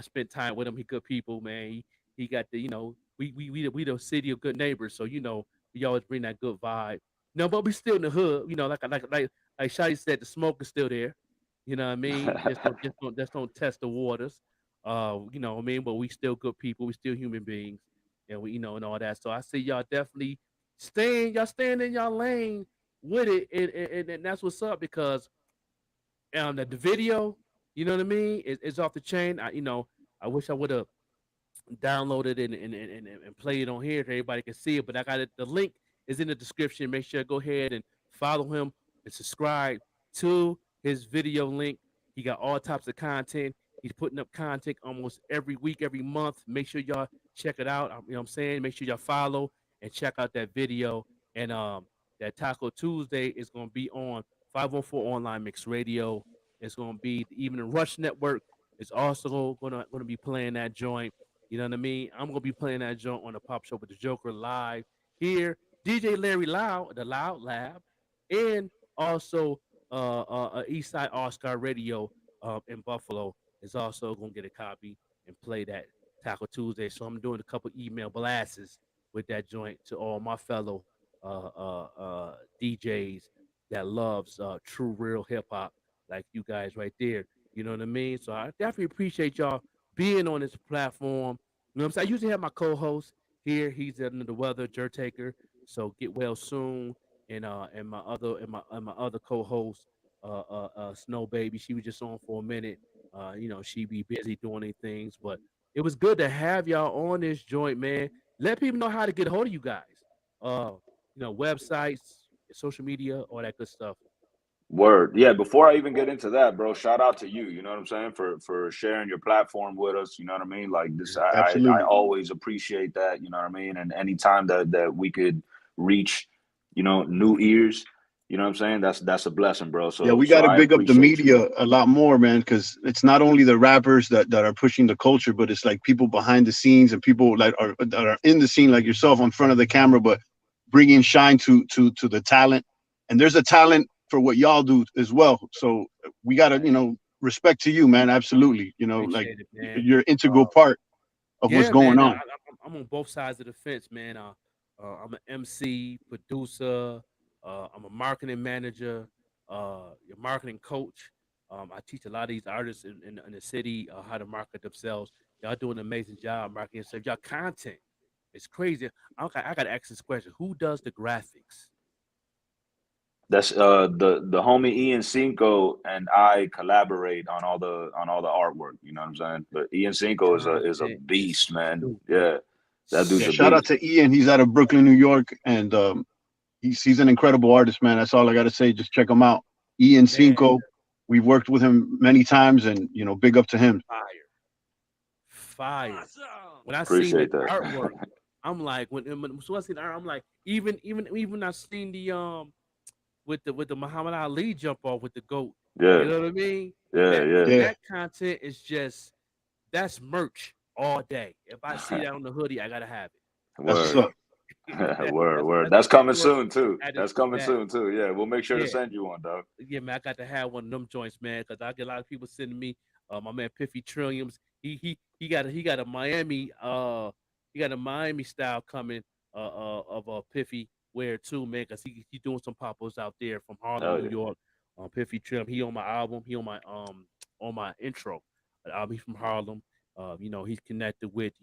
spent time with him. He good people, man. He got we the city of good neighbors, so we always bring that good vibe. No, but we still in the hood. Like Shotty said, the smoke is still there. You know what I mean? Just don't test the waters. You know what I mean? But we still good people. We still human beings, and and all that. So I see y'all definitely staying in y'all lane with it, and that's what's up because the video, you know what I mean, is off the chain. I wish I would have downloaded it and play it on here so everybody can see it. But I got it. The link is in the description. Make sure to go ahead and follow him and subscribe to his video link. He got all types of content. He's putting up content almost every week, every month. Make sure y'all check it out. You know what I'm saying? Make sure y'all follow and check out that video. And that Taco Tuesday is going to be on 514 Online Mix Radio. It's going to be the Evening Rush Network. It's also going to be playing that joint. You know what I mean? I'm going to be playing that joint on the Pop Show with the Joker live here. DJ Larry Loud, the Loud Lab, and also Eastside All Star Radio in Buffalo is also going to get a copy and play that Taco Tuesday. So I'm doing a couple email blasts with that joint to all my fellow DJs that loves true real hip hop like you guys right there. You know what I mean? So I definitely appreciate y'all being on this platform. You know what I'm saying? I usually have my co-host here. He's under the weather, Jertaker. So get well soon. And my other co-host, Snow Baby. She was just on for a minute. She be busy doing any things, but it was good to have y'all on this joint, man. Let people know how to get a hold of you guys. Websites, social media, all that good stuff. Word. Yeah, before I even get into that, bro, shout out to you, you know what I'm saying, for sharing your platform with us, you know what I mean? Like this, I Absolutely. always appreciate that, you know what I mean? And anytime that we could reach, new ears, you know what I'm saying? That's a blessing, bro. Yeah, we So got to I big up the appreciate you. media a lot more, man, because it's not only the rappers that are pushing the culture, but it's like people behind the scenes and people that are in the scene, like yourself, on front of the camera, but bringing shine to the talent. And there's a talent for what y'all do as well. So we got to, respect to you, man. Absolutely. Like Appreciate it, man. you're an integral part of what's Yeah, going man. on. I'm on both sides of the fence, man. I'm an MC, producer. I'm a marketing manager, a marketing coach. I teach a lot of these artists in the city how to market themselves. Y'all do an amazing job marketing yourself. Y'all content is crazy. I got to ask this question: who does the graphics? That's the homie Ian Cinco and I collaborate on all the artwork, you know what I'm saying? But Ian Cinco is a Content is beast, man. stupid. Yeah. That dude's Yeah, a shout out beast. to Ian. He's out of Brooklyn, New York, and he's an incredible artist, man. That's all I got to say. Just check him out. Ian Man, Cinco. We've worked with him many times, and big up to him. fire. When I seen the Appreciate that. artwork, I'm like, so I seen the art, I'm like, even I seen the with the Muhammad Ali jump off with the goat. Yeah. You know what I mean? Yeah, That yeah. Yeah, that content is just that's merch all day. If I see that on the hoodie, I gotta have that's what's Word. up. it. Word. That's That's big coming word soon too. at it. That's coming That soon too. Yeah, we'll make sure to yeah. send you one, dog. Yeah, man, I got to have one of them joints, man, because I get a lot of people sending me. My man Piffy Trilliums, he got a Miami style coming of Piffy wear too, man, because he doing some poppos out there from Harlem, Hell New yeah. York. Piffy Trim, he on my album, he on my intro. He's from Harlem. He's connected with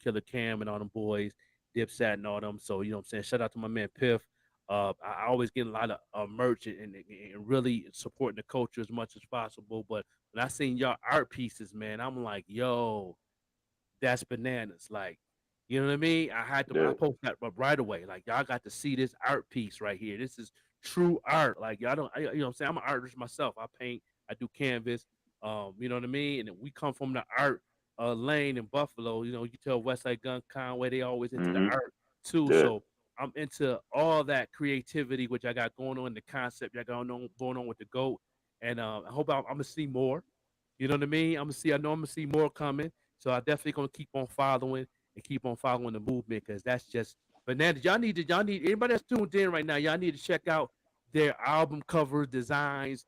Killer Cam and all them boys, Dipsat and all them. So what I'm saying, shout out to my man Piff. I always get a lot of merch and really supporting the culture as much as possible. But when I seen y'all art pieces, man, I'm like, yo, that's bananas. Like, you know what I mean? I Yeah. post that up right away. Like, y'all got to see this art piece right here. This is true art. Like, y'all don't, you know what I'm saying? I'm an artist myself. I paint, I do canvas. You know what I mean? And we come from the art lane in Buffalo. You tell Westside Gun Conway, they always into the Mm-hmm. art too. Yeah. So I'm into all that creativity, which I got going on, the concept I got going on with the goat. And I hope I'm gonna see more. You know what I mean? I know I'm gonna see more coming. So I definitely gonna keep on following and keep on following the movement because that's just bananas. Y'all need anybody that's tuned in right now. Y'all need to check out their album cover designs,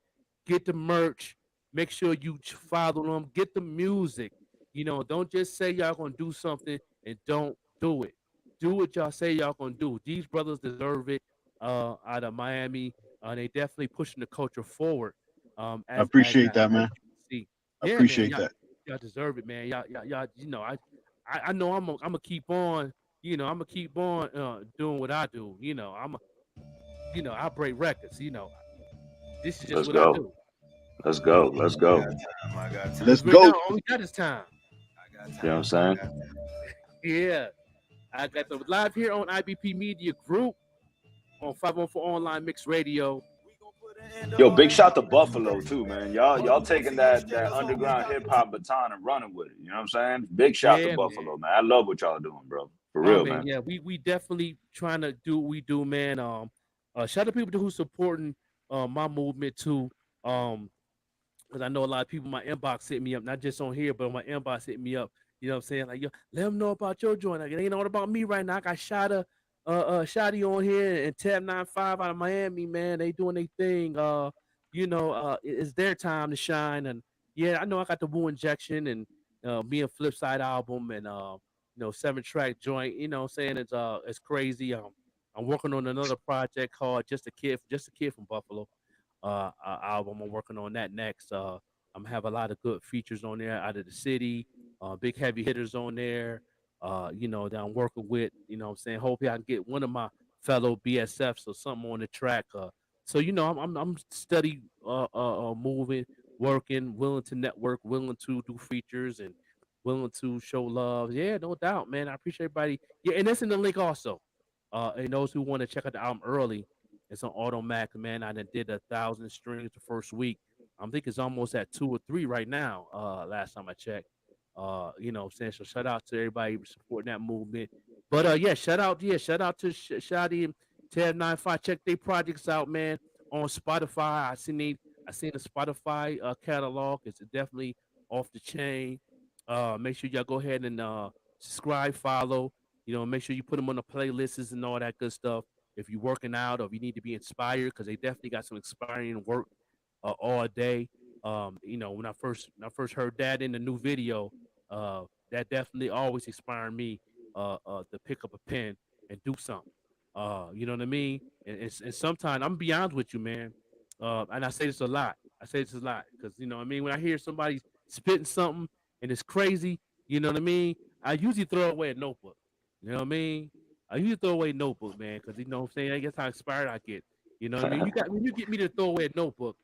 get the merch, make sure you follow them, get the music. Don't just say y'all gonna do something and don't do it. Do what y'all say y'all gonna do. These brothers deserve it. Out of Miami, they definitely pushing the culture forward. I As appreciate that, as man. you can see. I Yeah, man. appreciate Y'all, that. y'all deserve it, man. Y'all. I know I'm gonna keep on. I'm gonna keep on doing what I do. I break records. This is just Let's what I go. do. Let's go. Let's go. Let's Cause right go. now, all we got is time. You know what I'm saying? Yeah, I got the live here on IBP Media Group on 514 Online Mix Radio. Yo, big shout to Buffalo too, man. Y'all taking that underground hip hop baton and running with it. You know what I'm saying? Big shout to Yeah, man. Buffalo, man. I love what y'all doing, bro. For Oh real, man, man. yeah, we definitely trying to do what we do, man. Shout out to people who supporting my movement too. Um, because I know a lot of people in my inbox hit me up, not just on here, but on my inbox hit me up. You know what I'm saying? Like, yo, let them know about your joint. Like, it ain't all about me right now. I got Shottie on here and Tab 95 out of Miami, man. They doing their thing. It's their time to shine. And yeah, I know I got the Wu Injection and me and Flipside album and 7-track joint. You know what I'm saying? It's crazy. I'm working on another project called Just a Kid from Buffalo album. I'm working on that next. I'm have a lot of good features on there out of the city, big heavy hitters on there. That I'm working with. You know what I'm saying? Hopefully I can get one of my fellow BSFs or something on the track. I'm steady moving, working, willing to network, willing to do features and willing to show love. Yeah, no doubt, man. I appreciate everybody. Yeah, and that's in the link also. And those who want to check out the album early, it's on Automatic, man. I done did 1,000 streams the first week. I think it's almost at 2 or 3 right now. Last time I checked. What I'm saying? So shout out to everybody supporting that movement. But shout out to Shadi and Tab 95. Check their projects out, man, on Spotify. I seen the Spotify catalog. It's definitely off the chain. Make sure y'all go ahead and subscribe, follow. Make sure you put them on the playlists and all that good stuff if you're working out or if you need to be inspired, because they definitely got some inspiring work all day. When I first heard that in the new video, that definitely always inspired me to pick up a pen and do something. You know what I mean? And sometimes I'm beyond with you, man. And I say this a lot. I say this a lot because you know what I mean. When I hear somebody spitting something and it's crazy, you know what I mean. I usually throw away a notebook. You know what I mean? I usually throw away a notebook, man, because you know what I'm saying. I guess how inspired I get. You know what I mean? When you get me to throw away a notebook,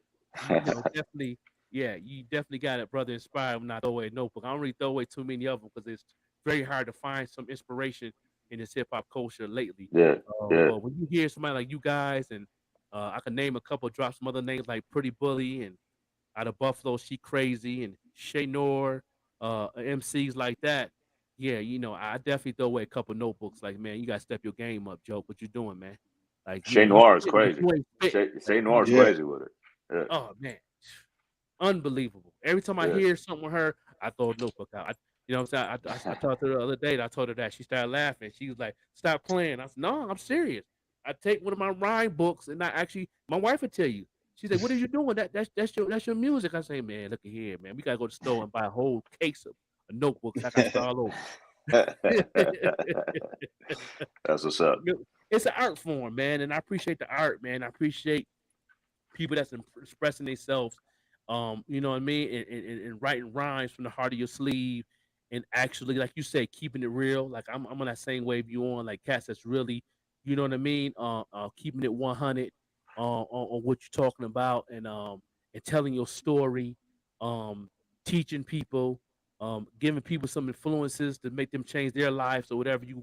definitely, yeah, you definitely got it, brother. Inspired when I throw away a notebook. I don't really throw away too many of them because it's very hard to find some inspiration in this hip hop culture lately. Yeah, yeah. But when you hear somebody like you guys, and I can name a couple, drop some other names like Pretty Bully and out of Buffalo, She Crazy and Shay Nor, MCs like that. Yeah, I definitely throw away a couple notebooks. Like, man, you gotta step your game up, Joe. What you doing, man? Like, Shay you Noir is spitting, but crazy. you ain't spitting. Like, Shay Noir is Yeah. crazy with it. Yeah, oh man, unbelievable. Every time I yeah. hear something with her, I throw a notebook out. What I'm saying? I talked to her the other day and I told her that. She started laughing. She was like, "Stop playing." I said, "No, I'm serious. I take one of my rhyme books and I actually, my wife would tell you. She's like, "What are you doing? That's your music." I say, "Man, look at here, man. We gotta go to the store and buy a whole case of notebooks. I gotta start all over." That's what's up. It's an art form, man, and I appreciate the art, man. I appreciate people that's expressing themselves, you know what I mean, and writing rhymes from the heart of your sleeve, and actually, like you say, keeping it real. Like I'm on that same wave you on, like cats that's really, you know what I mean, keeping it 100 on what you're talking about, and telling your story, um, teaching people, giving people some influences to make them change their lives or whatever you're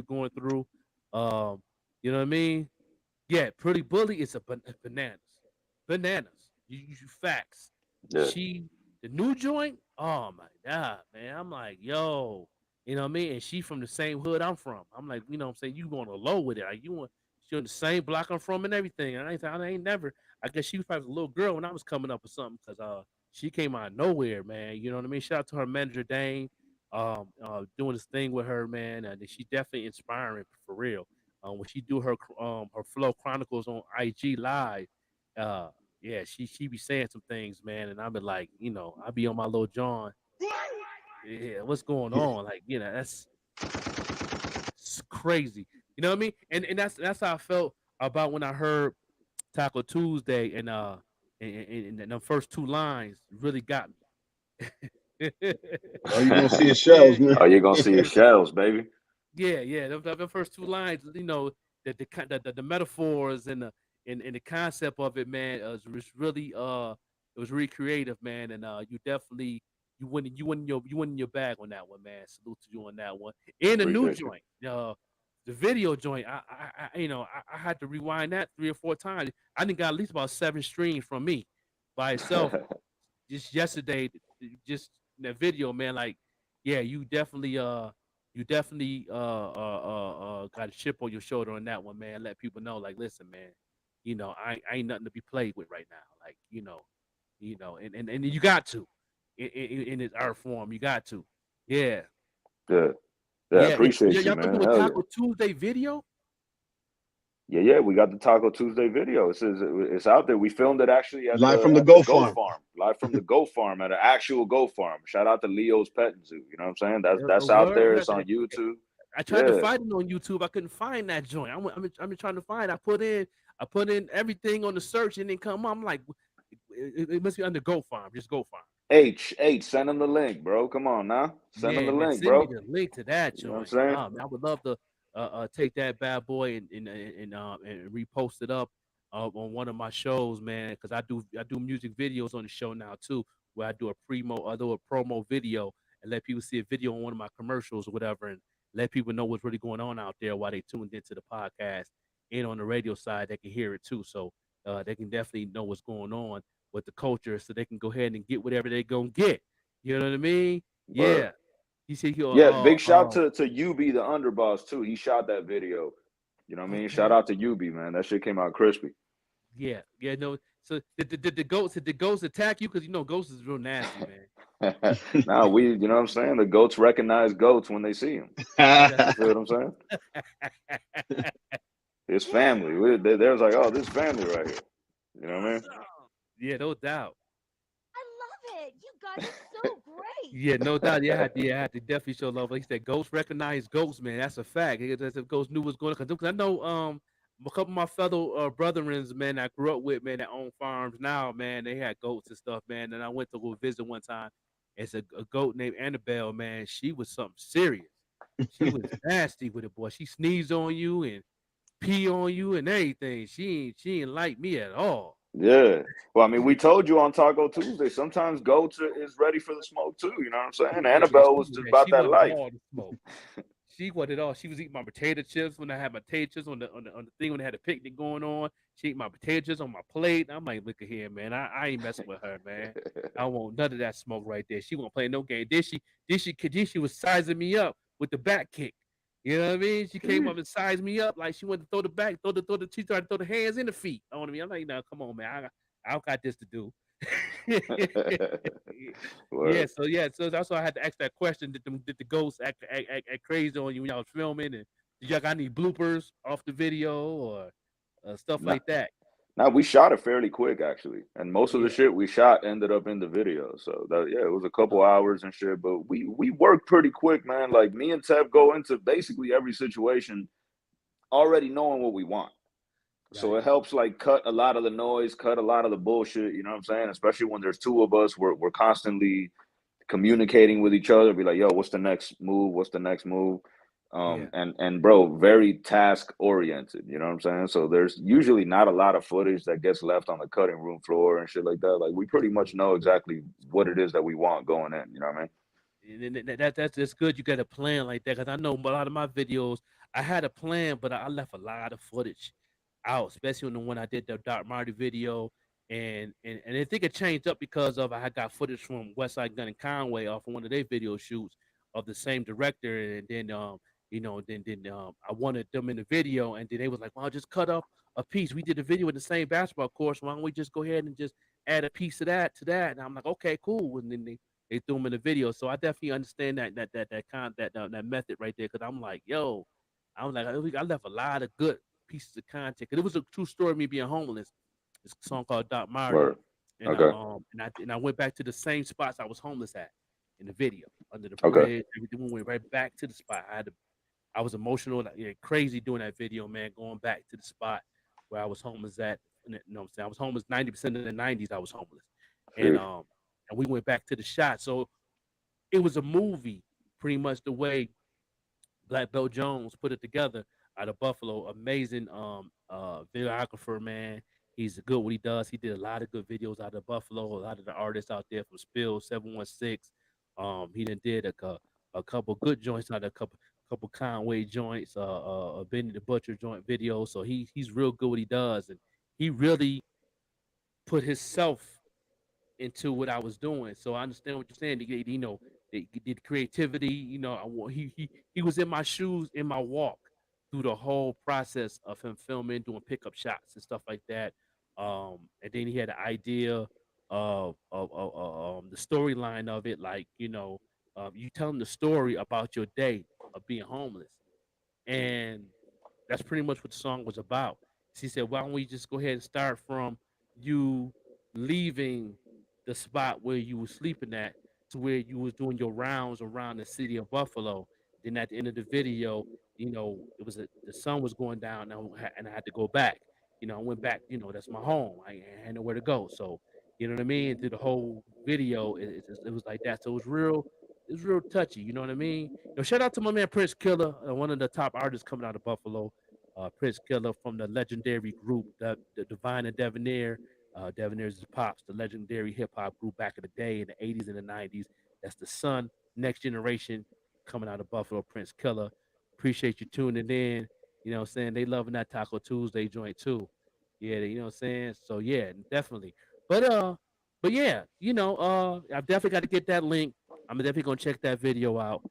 going through. Um, you know what I mean? Yeah, Pretty Bully is bananas. Bananas. You facts. Yeah. She the new joint. Oh my god, man. I'm like, yo, you know what I mean? And she from the same hood I'm from. I'm like, you know what I'm saying? You going to low with it. Like you want she on the same block I'm from and everything. And I ain't never. I guess she was probably a little girl when I was coming up or something because she came out of nowhere, man. You know what I mean? Shout out to her manager Dane, doing this thing with her, man. And she definitely inspiring for real. When she do her Flow Chronicles on IG Live, uh, yeah, she be saying some things, man, and I be like, I be on my little John. Yeah, what's going on? Like, that's it's crazy. You know what I mean? And that's how I felt about when I heard Taco Tuesday and the first 2 lines really got me. Oh, you gonna see his Yeah, shells, man. Oh, you're gonna see his shells, baby. yeah. The first 2 lines, the metaphors and the concept of it, man, it was really creative, man, and you definitely you went in your bag on that one, man. Salute to you on that one. And the new Appreciate you. joint, the video joint, I had to rewind that 3 or 4 times. I think got at least about 7 streams from me by itself just yesterday, just in that video, man. Like, yeah, you definitely you definitely got a chip on your shoulder on that one, man. Let people know, like, listen, man, I ain't nothing to be played with right now. Like, and you got to in its art form, you got to, yeah, Yeah, yeah. yeah. Appreciate you, Y'all gonna man. do a Hell yeah. Taco Tuesday video? Yeah, yeah, we got the Taco Tuesday video. It's out there. We filmed it actually at Live from the the Go goat Farm. farm, live from the goat farm at an actual goat farm. Shout out to Leo's Pet and Zoo. You know what I'm saying? A That's out word. there. It's on YouTube. I tried to Yeah, find it on YouTube. I couldn't find that joint. I'm trying to find. I put in everything on the search and then come up. I'm like, it must be under Goat Farm. Just Goat Farm. H, send him the link, bro. Come on now, send him Yeah, the man. link, Send me bro. the link to that You know what I'm joint. saying? Man, I would love to take that bad boy and repost it up on one of my shows, man. Because I do music videos on the show now too, where I do a promo video and let people see a video on one of my commercials or whatever, and let people know what's really going on out there while they tuned into the podcast and on the radio side they can hear it too. So they can definitely know what's going on with the culture, so they can go ahead and get whatever they gonna get. You know what I mean? Word. Yeah. He said he'll Yeah, big shout to UB the underboss too. He shot that video. You know what I mean? Shout okay. out to UB, man. That shit came out crispy. Yeah. Yeah, no. So did the ghosts attack you? Because ghosts is real nasty, man. Now you know what I'm saying? The goats recognize goats when they see them. You feel what I'm saying? It's family. There's like, oh, this family right here. You know what I mean? Yeah, no doubt. I love it. You guys are so great. Yeah, no doubt. I had to definitely show love. Like he said, ghosts recognize ghosts, man. That's a fact. That's if ghosts knew what's going on. Because I know a couple of my fellow brethrens, man, I grew up with, man, that own farms now, man. They had goats and stuff, man. And I went to go visit one time. It's a goat named Annabelle, man. She was something serious. She was nasty with it, boy. She sneezed on you and pee on you and everything. She ain't like me at all. Yeah. Well, I mean, we told you on Taco Tuesday. Sometimes goats is ready for the smoke too. You know what I'm saying? Yeah, Annabelle was just about she that wanted life. all the smoke. She wanted all. She was eating my potato chips when I had my potato chips on the thing when they had a picnic going on. She ate my potato chips on my plate. I'm like, look at here, man. I ain't messing with her, man. I want none of that smoke right there. She won't play no game. Then she was sizing me up with the back kick. You know what I mean? She came up and sized me up like she wanted to throw the back, she tried to throw the hands and the feet. I want to be. I'm like, no, come on, man. I got this to do. Yeah, Word. so that's why I had to ask that question. Did the ghosts act crazy on you when y'all was filming? And did y'all got any bloopers off the video or stuff Now, like that? now we shot it fairly quick actually, and most of the Yeah. shit we shot ended up in the video. So that yeah, it was a couple Oh, hours and shit, but we worked pretty quick, man. Like me and Teb go into basically every situation already knowing what we want. So right. it helps like cut a lot of the noise, cut a lot of the bullshit, you know what I'm saying? Especially when there's two of us, we're constantly communicating with each other, be like, yo, what's the next move? What's the next move? Yeah. And bro, very task oriented, you know what I'm saying? So there's usually not a lot of footage that gets left on the cutting room floor and shit like that. Like we pretty much know exactly what it is that we want going in, you know what I mean? And that's good. You got a plan like that because I know a lot of my videos. I had a plan, but I left a lot of footage out, especially on the one I did the Doc Marty video, and I think it changed up because of I had got footage from Westside Gun and Conway off of one of their video shoots of the same director, and then I wanted them in the video, and then they was like, "Well, just cut up a piece. We did a video in the same basketball course. Why don't we just go ahead and just add a piece of that to that?" And I'm like, "Okay, cool." And then they threw them in the video. So I definitely understand that method right there. Because I'm like, yo, I'm like, I left a lot of good pieces of content. Cause it was a true story of me being homeless. It's a song called Doc Marty, Word. and Okay. I went back to the same spots I was homeless at in the video, under the Okay. bridge. Everything, we went right back to the spot. I was emotional, like, yeah, crazy doing that video, man. Going back to the spot where I was homeless at. You know what I'm saying? I was homeless 90% of the 90s. I was homeless, and Sheesh. um and we went back to the shot. So it was a movie, pretty much the way Black Belt Jones put it together out of Buffalo. Amazing videographer, man. He's good what he does. He did a lot of good videos out of Buffalo. A lot of the artists out there from Spill 716. He done did a couple good joints out of a couple Conway joints, Benny the Butcher joint videos. So he's real good what he does, and he really put himself into what I was doing. So I understand what you're saying. He did creativity. You know, he was in my shoes in my walk through the whole process of him filming, doing pickup shots and stuff like that. And then he had an idea of the storyline of it, like you telling the story about your day of being homeless, and that's pretty much what the song was about. She said, "Why don't we just go ahead and start from you leaving the spot where you were sleeping at to where you was doing your rounds around the city of Buffalo. Then at the end of the video, it was the sun was going down, and I had to go back. I went back. That's my home. I had nowhere to go. So, you know what I mean. Through the whole video, it was like that. So it was real. It was real touchy. You know what I mean. Shout out to my man Prince Killer, one of the top artists coming out of Buffalo. Prince Killer from the legendary group, the Divine and Debonair. Debonair's is Pops, the legendary hip hop group back in the day in the 80s and the 90s. That's the son, next generation coming out of Buffalo, Prince Killer. Appreciate you tuning in. You know what I'm saying? They loving that Taco Tuesday joint too. Yeah, you know what I'm saying? So yeah, definitely. But yeah, I've definitely got to get that link. I'm definitely gonna check that video out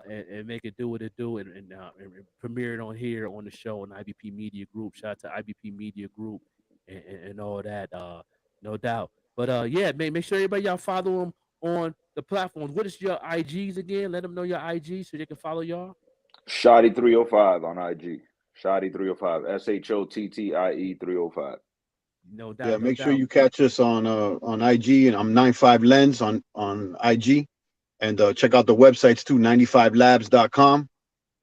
and make it do what it do and premiere it on here on the show on IBP Media Group. Shout out to IBP Media Group and all that, no doubt. But yeah, make sure everybody y'all follow them on the platforms. What is your IGs again? Let them know your IGs so they can follow y'all. Shottie 305 on IG. Shottie 305. SHOTTIE 305. No doubt, Yeah, no make sure doubt. you catch us on IG, and I'm 95 Lens on IG, and check out the websites too, 95labs.com,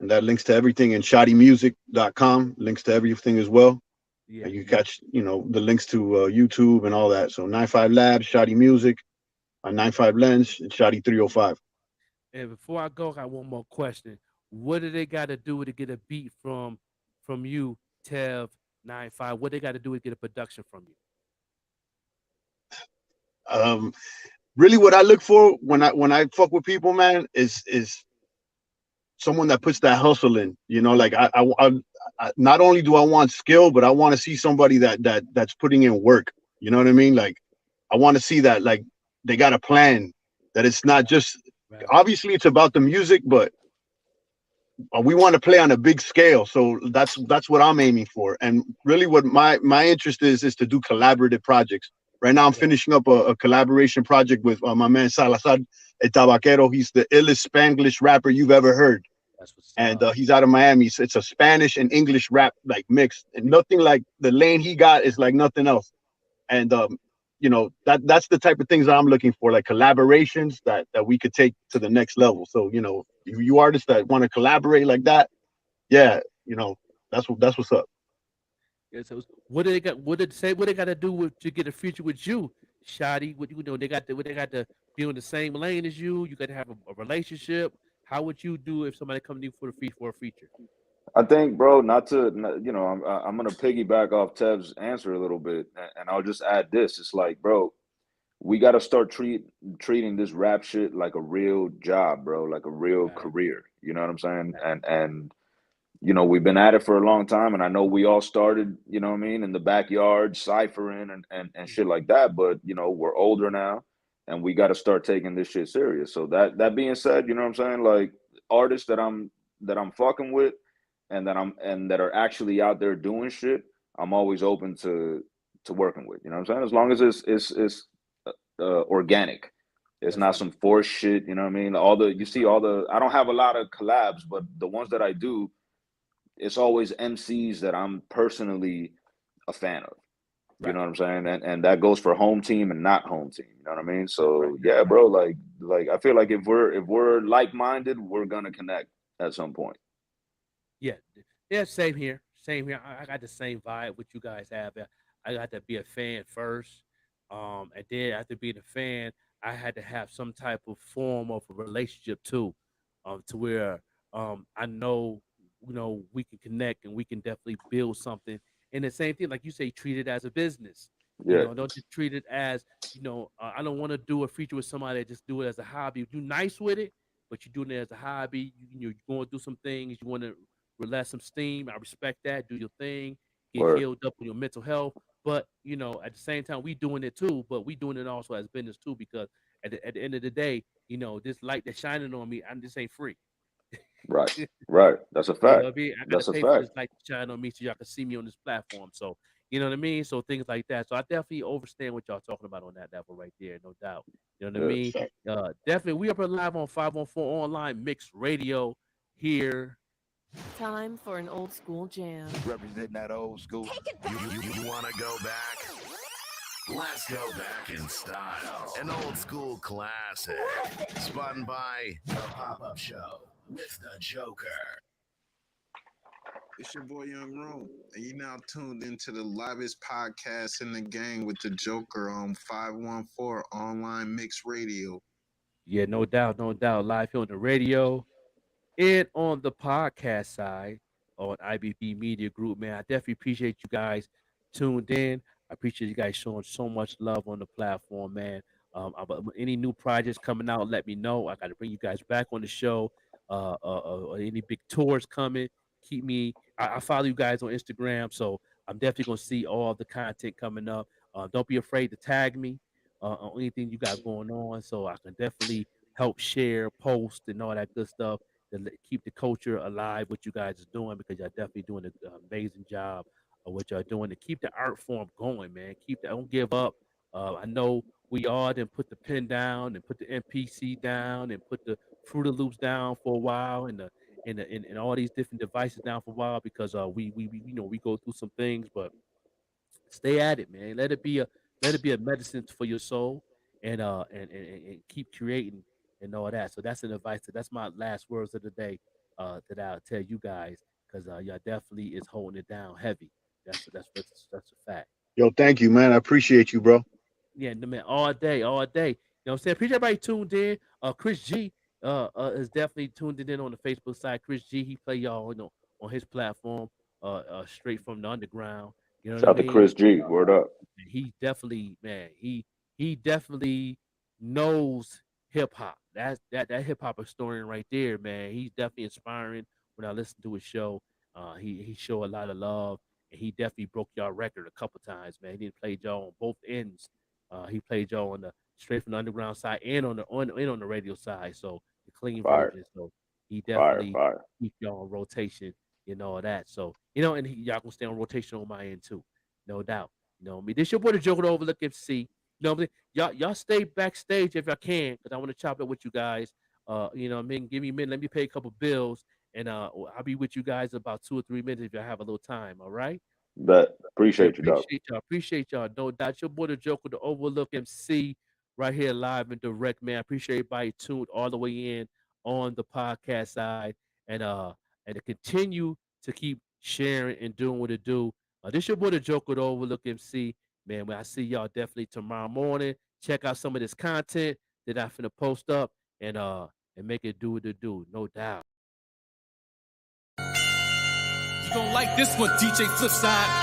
and that links to everything, and shottymusic.com links to everything as well. Yeah. And you catch the links to YouTube and all that. So 95 Labs, Shotty Music, 95 Lens, and Shotty 305. And before I go, I got one more question. What do they got to do to get a beat from you, Tev 95? What they got to do to get a production from you? Really, what I look for when I fuck with people, man, is someone that puts that hustle in. Like I not only do I want skill, but I want to see somebody that's putting in work. You know what I mean? Like I want to see that like they got a plan. That it's not just Right. obviously it's about the music, but we want to play on a big scale. So that's what I'm aiming for. And really, what my interest is to do collaborative projects. Right now, I'm finishing up a collaboration project with my man Salazar El Tabaquero. He's the illest Spanglish rapper you've ever heard. That's what's And up. he's out of Miami. So it's a Spanish and English rap like mixed, and nothing like the lane he got is like nothing else. And that's the type of things that I'm looking for, like collaborations that we could take to the next level. So you artists that want to collaborate like that, yeah, that's what's up. Yeah, so what do they got? What did say? What they got to do to get a future with you, Shotty? What they got to? What they got to be on the same lane as you? You got to have a relationship. How would you do if somebody come to you for a feature? I think, bro, I'm gonna piggyback off Tev's answer a little bit, and I'll just add this. It's like, bro, we got to start treating this rap shit like a real job, bro, like a real Right. career. You know what I'm saying? And we've been at it for a long time, and I know we all started, what I mean, in the backyard, ciphering and shit like that. But we're older now, and we got to start taking this shit serious. So that being said, you know what I'm saying? Like artists that I'm fucking with, and that are actually out there doing shit, I'm always open to working with. You know what I'm saying? As long as it's organic. It's That's not right. some forced shit. You know what I mean? I don't have a lot of collabs, but the ones that I do, it's always MCs that I'm personally a fan of. You Right. know what I'm saying? And that goes for home team and not home team. You know what I mean? That's right. So That's yeah, right. bro. Like I feel like if we're like minded, we're gonna connect at some point. Yeah. Yeah. Same here. Same here. I got the same vibe what you guys have. I got to be a fan first. And then after being a fan, I had to have some type of form of a relationship too, to where I know we can connect and we can definitely build something. And the same thing, like you say, treat it as a business. Yeah. Don't just treat it as I don't want to do a feature with somebody that just do it as a hobby. Do nice with it, but you're doing it as a hobby. You're going through some things. You want to relax some steam. I respect that. Do your thing. Get Word. healed up on your mental health. But at the same time, we doing it too. But we doing it also as business too, because at the end of the day, this light that's shining on me, this ain't free. Right. Right. That's a You know fact. what I mean? I gotta That's a pay for this fact. light to shine on me so y'all can see me on this platform. So you know what I mean? So things like that. So I definitely understand what y'all talking about on that level right there, no doubt. You know what I Yeah. mean? Definitely we up and live on 514 Online Mixed Radio here. Time for an old school jam. Representing that old school. You want to go back? Let's go back in style. An old school classic. Spun by The Pop-Up Show with the Joker. It's your boy Young Rome, and you now tuned into the livest podcast in the gang with the Joker on 514 Online Mix Radio. Yeah, no doubt, no doubt. Live here on the radio and on the podcast side on IBP Media Group, man. I definitely appreciate you guys tuned in. I appreciate you guys showing so much love on the platform, man. Any new projects coming out, let me know. I got to bring you guys back on the show. Any big tours coming, keep me. I follow you guys on Instagram, so I'm definitely gonna see all the content coming up. Don't be afraid to tag me on anything you got going on, so I can definitely help share, post, and all that good stuff to keep the culture alive. What you guys are doing, because you're definitely doing an amazing job of what y'all doing to keep the art form going, man. Don't give up. I know we all didn't put the pen down and put the MPC down and put the Fruit of Loops down for a while and all these different devices down for a while because we go through some things, but stay at it, man. Let it be a medicine for your soul and keep creating and all that. So that's an advice. That's my last words of the day that I'll tell you guys because y'all definitely is holding it down heavy. That's a fact. Yo, thank you, man. I appreciate you, bro. Yeah, man, all day. You know what I'm saying? Appreciate everybody tuned in. Chris G is definitely tuned in on the Facebook side. Chris G, he play y'all on his platform, straight from the underground. You know Shout what out I to mean? Chris G. Word up. He definitely, man, he definitely knows hip hop. That hip hop historian right there, man. He's definitely inspiring when I listen to his show. He show a lot of love, and he definitely broke y'all record a couple times, man. He didn't play y'all on both ends. He played y'all on the straight from the underground side and on the radio side. So the clean version. So he definitely keep y'all on rotation and all that. So and y'all gonna stay on rotation on my end too, no doubt. You know what I mean? This your boy the Joker, the Overlook MC. You know what I mean? Y'all stay backstage if y'all can, because I want to chop it with you guys. You know what I mean? Give me a minute, let me pay a couple bills, and I'll be with you guys in about 2 or 3 minutes if y'all have a little time. All right? Bet. Appreciate you, dog. Appreciate y'all. No doubt. Your boy the Joker, the Overlook MC, right here live and direct, man. I appreciate everybody tuned all the way in on the podcast side, and to continue to keep sharing and doing what it do. This your boy the Joker, the Overlook MC, man. When I see y'all definitely tomorrow morning, check out some of this content that I finna post up and make it do what it do, no doubt. You gon' like this one, DJ Flipside.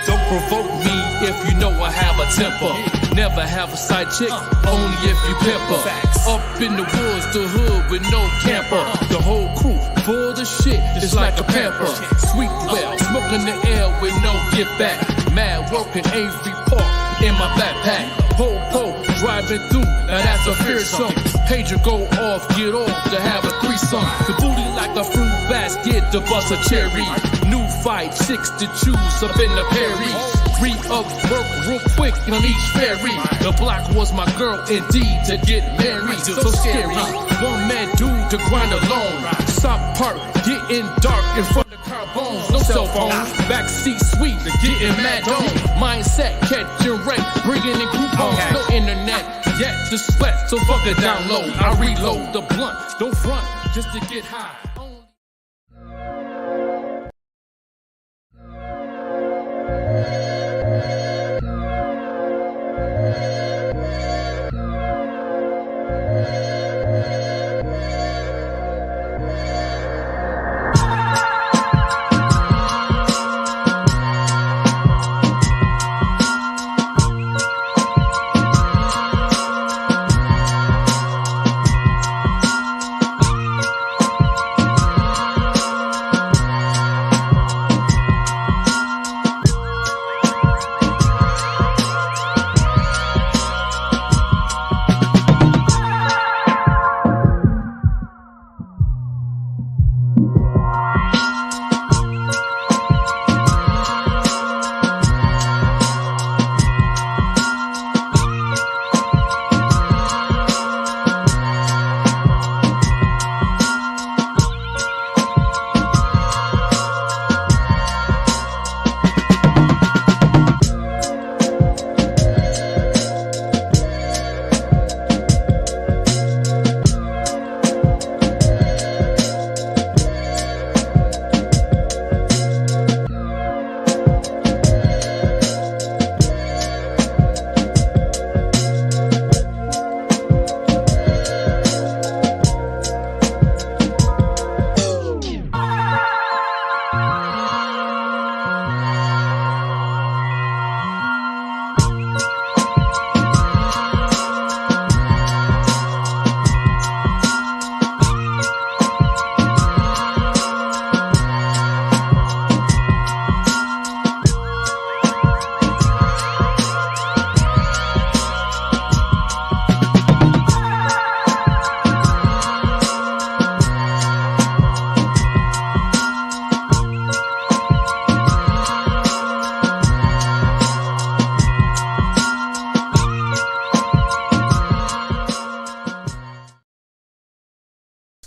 Don't provoke me if you know I have a temper. Never have a side chick, only if you pimp her. Up in the woods, the hood with no camper. The whole crew full of shit, it's like a pamper. Sweet well, smoking the air with no get back. Mad working Avery Park in my backpack. Po, driving through, now that's a fearsome. Pager go off, get off to have a threesome. The booty like a fruit basket to bust a cherry. New fight, 6 to choose up in the Perry. 3 up work real quick on each ferry. The block was my girl indeed to get married. So scary, one man dude to grind alone. South Park, getting dark in front of car bones. No cell phones, backseat sweet, getting mad on. Mindset, catching wreck, bringing in coupons. No internet yet to sweat, so fuck a download. I reload the blunt, don't front just to get high.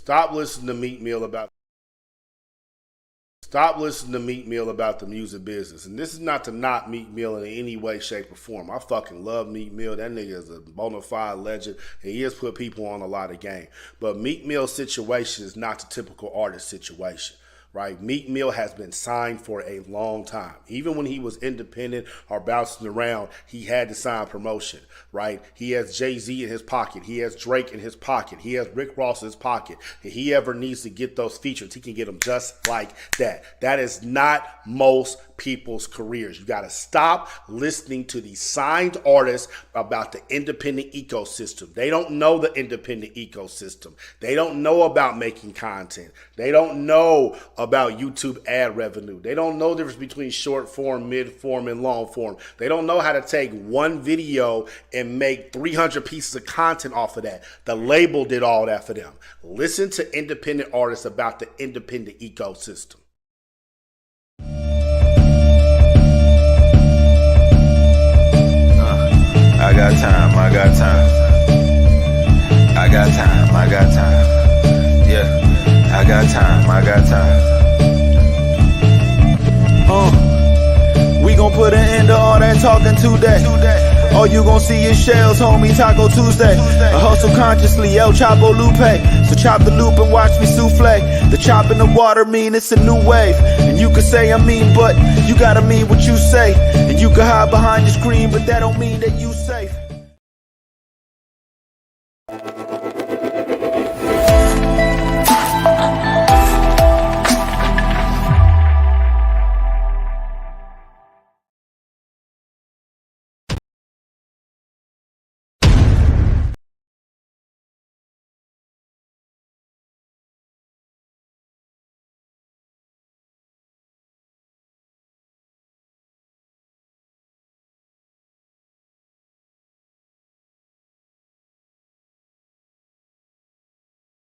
Stop listening to Meek Mill about the music business. And this is not to knock Meek Mill in any way, shape, or form. I fucking love Meek Mill. That nigga is a bona fide legend, and he has put people on a lot of game. But Meek Mill's situation is not the typical artist situation. Right? Meek Mill has been signed for a long time. Even when he was independent or bouncing around, he had to sign promotion, right? He has Jay-Z in his pocket. He has Drake in his pocket. He has Rick Ross in his pocket. If he ever needs to get those features, he can get them just like that. That is not most people's careers. You got to stop listening to these signed artists about the independent ecosystem. They don't know the independent ecosystem. They don't know about making content. They don't know about YouTube ad revenue. They don't know the difference between short form, mid form, and long form. They don't know how to take one video and make 300 pieces of content off of that. The label did all that for them. Listen to independent artists about the independent ecosystem. I got time, I got time. I got time, I got time. Yeah, I got time, I got time. We gon' put an end to all that talking today. All you gon' see is shells, homie, Taco Tuesday. I hustle consciously, El Chapo Lupe. So chop the loop and watch me souffle. The chop in the water mean it's a new wave. And you can say I mean, but you gotta mean what you say. And you can hide behind your screen, but that don't mean that you safe.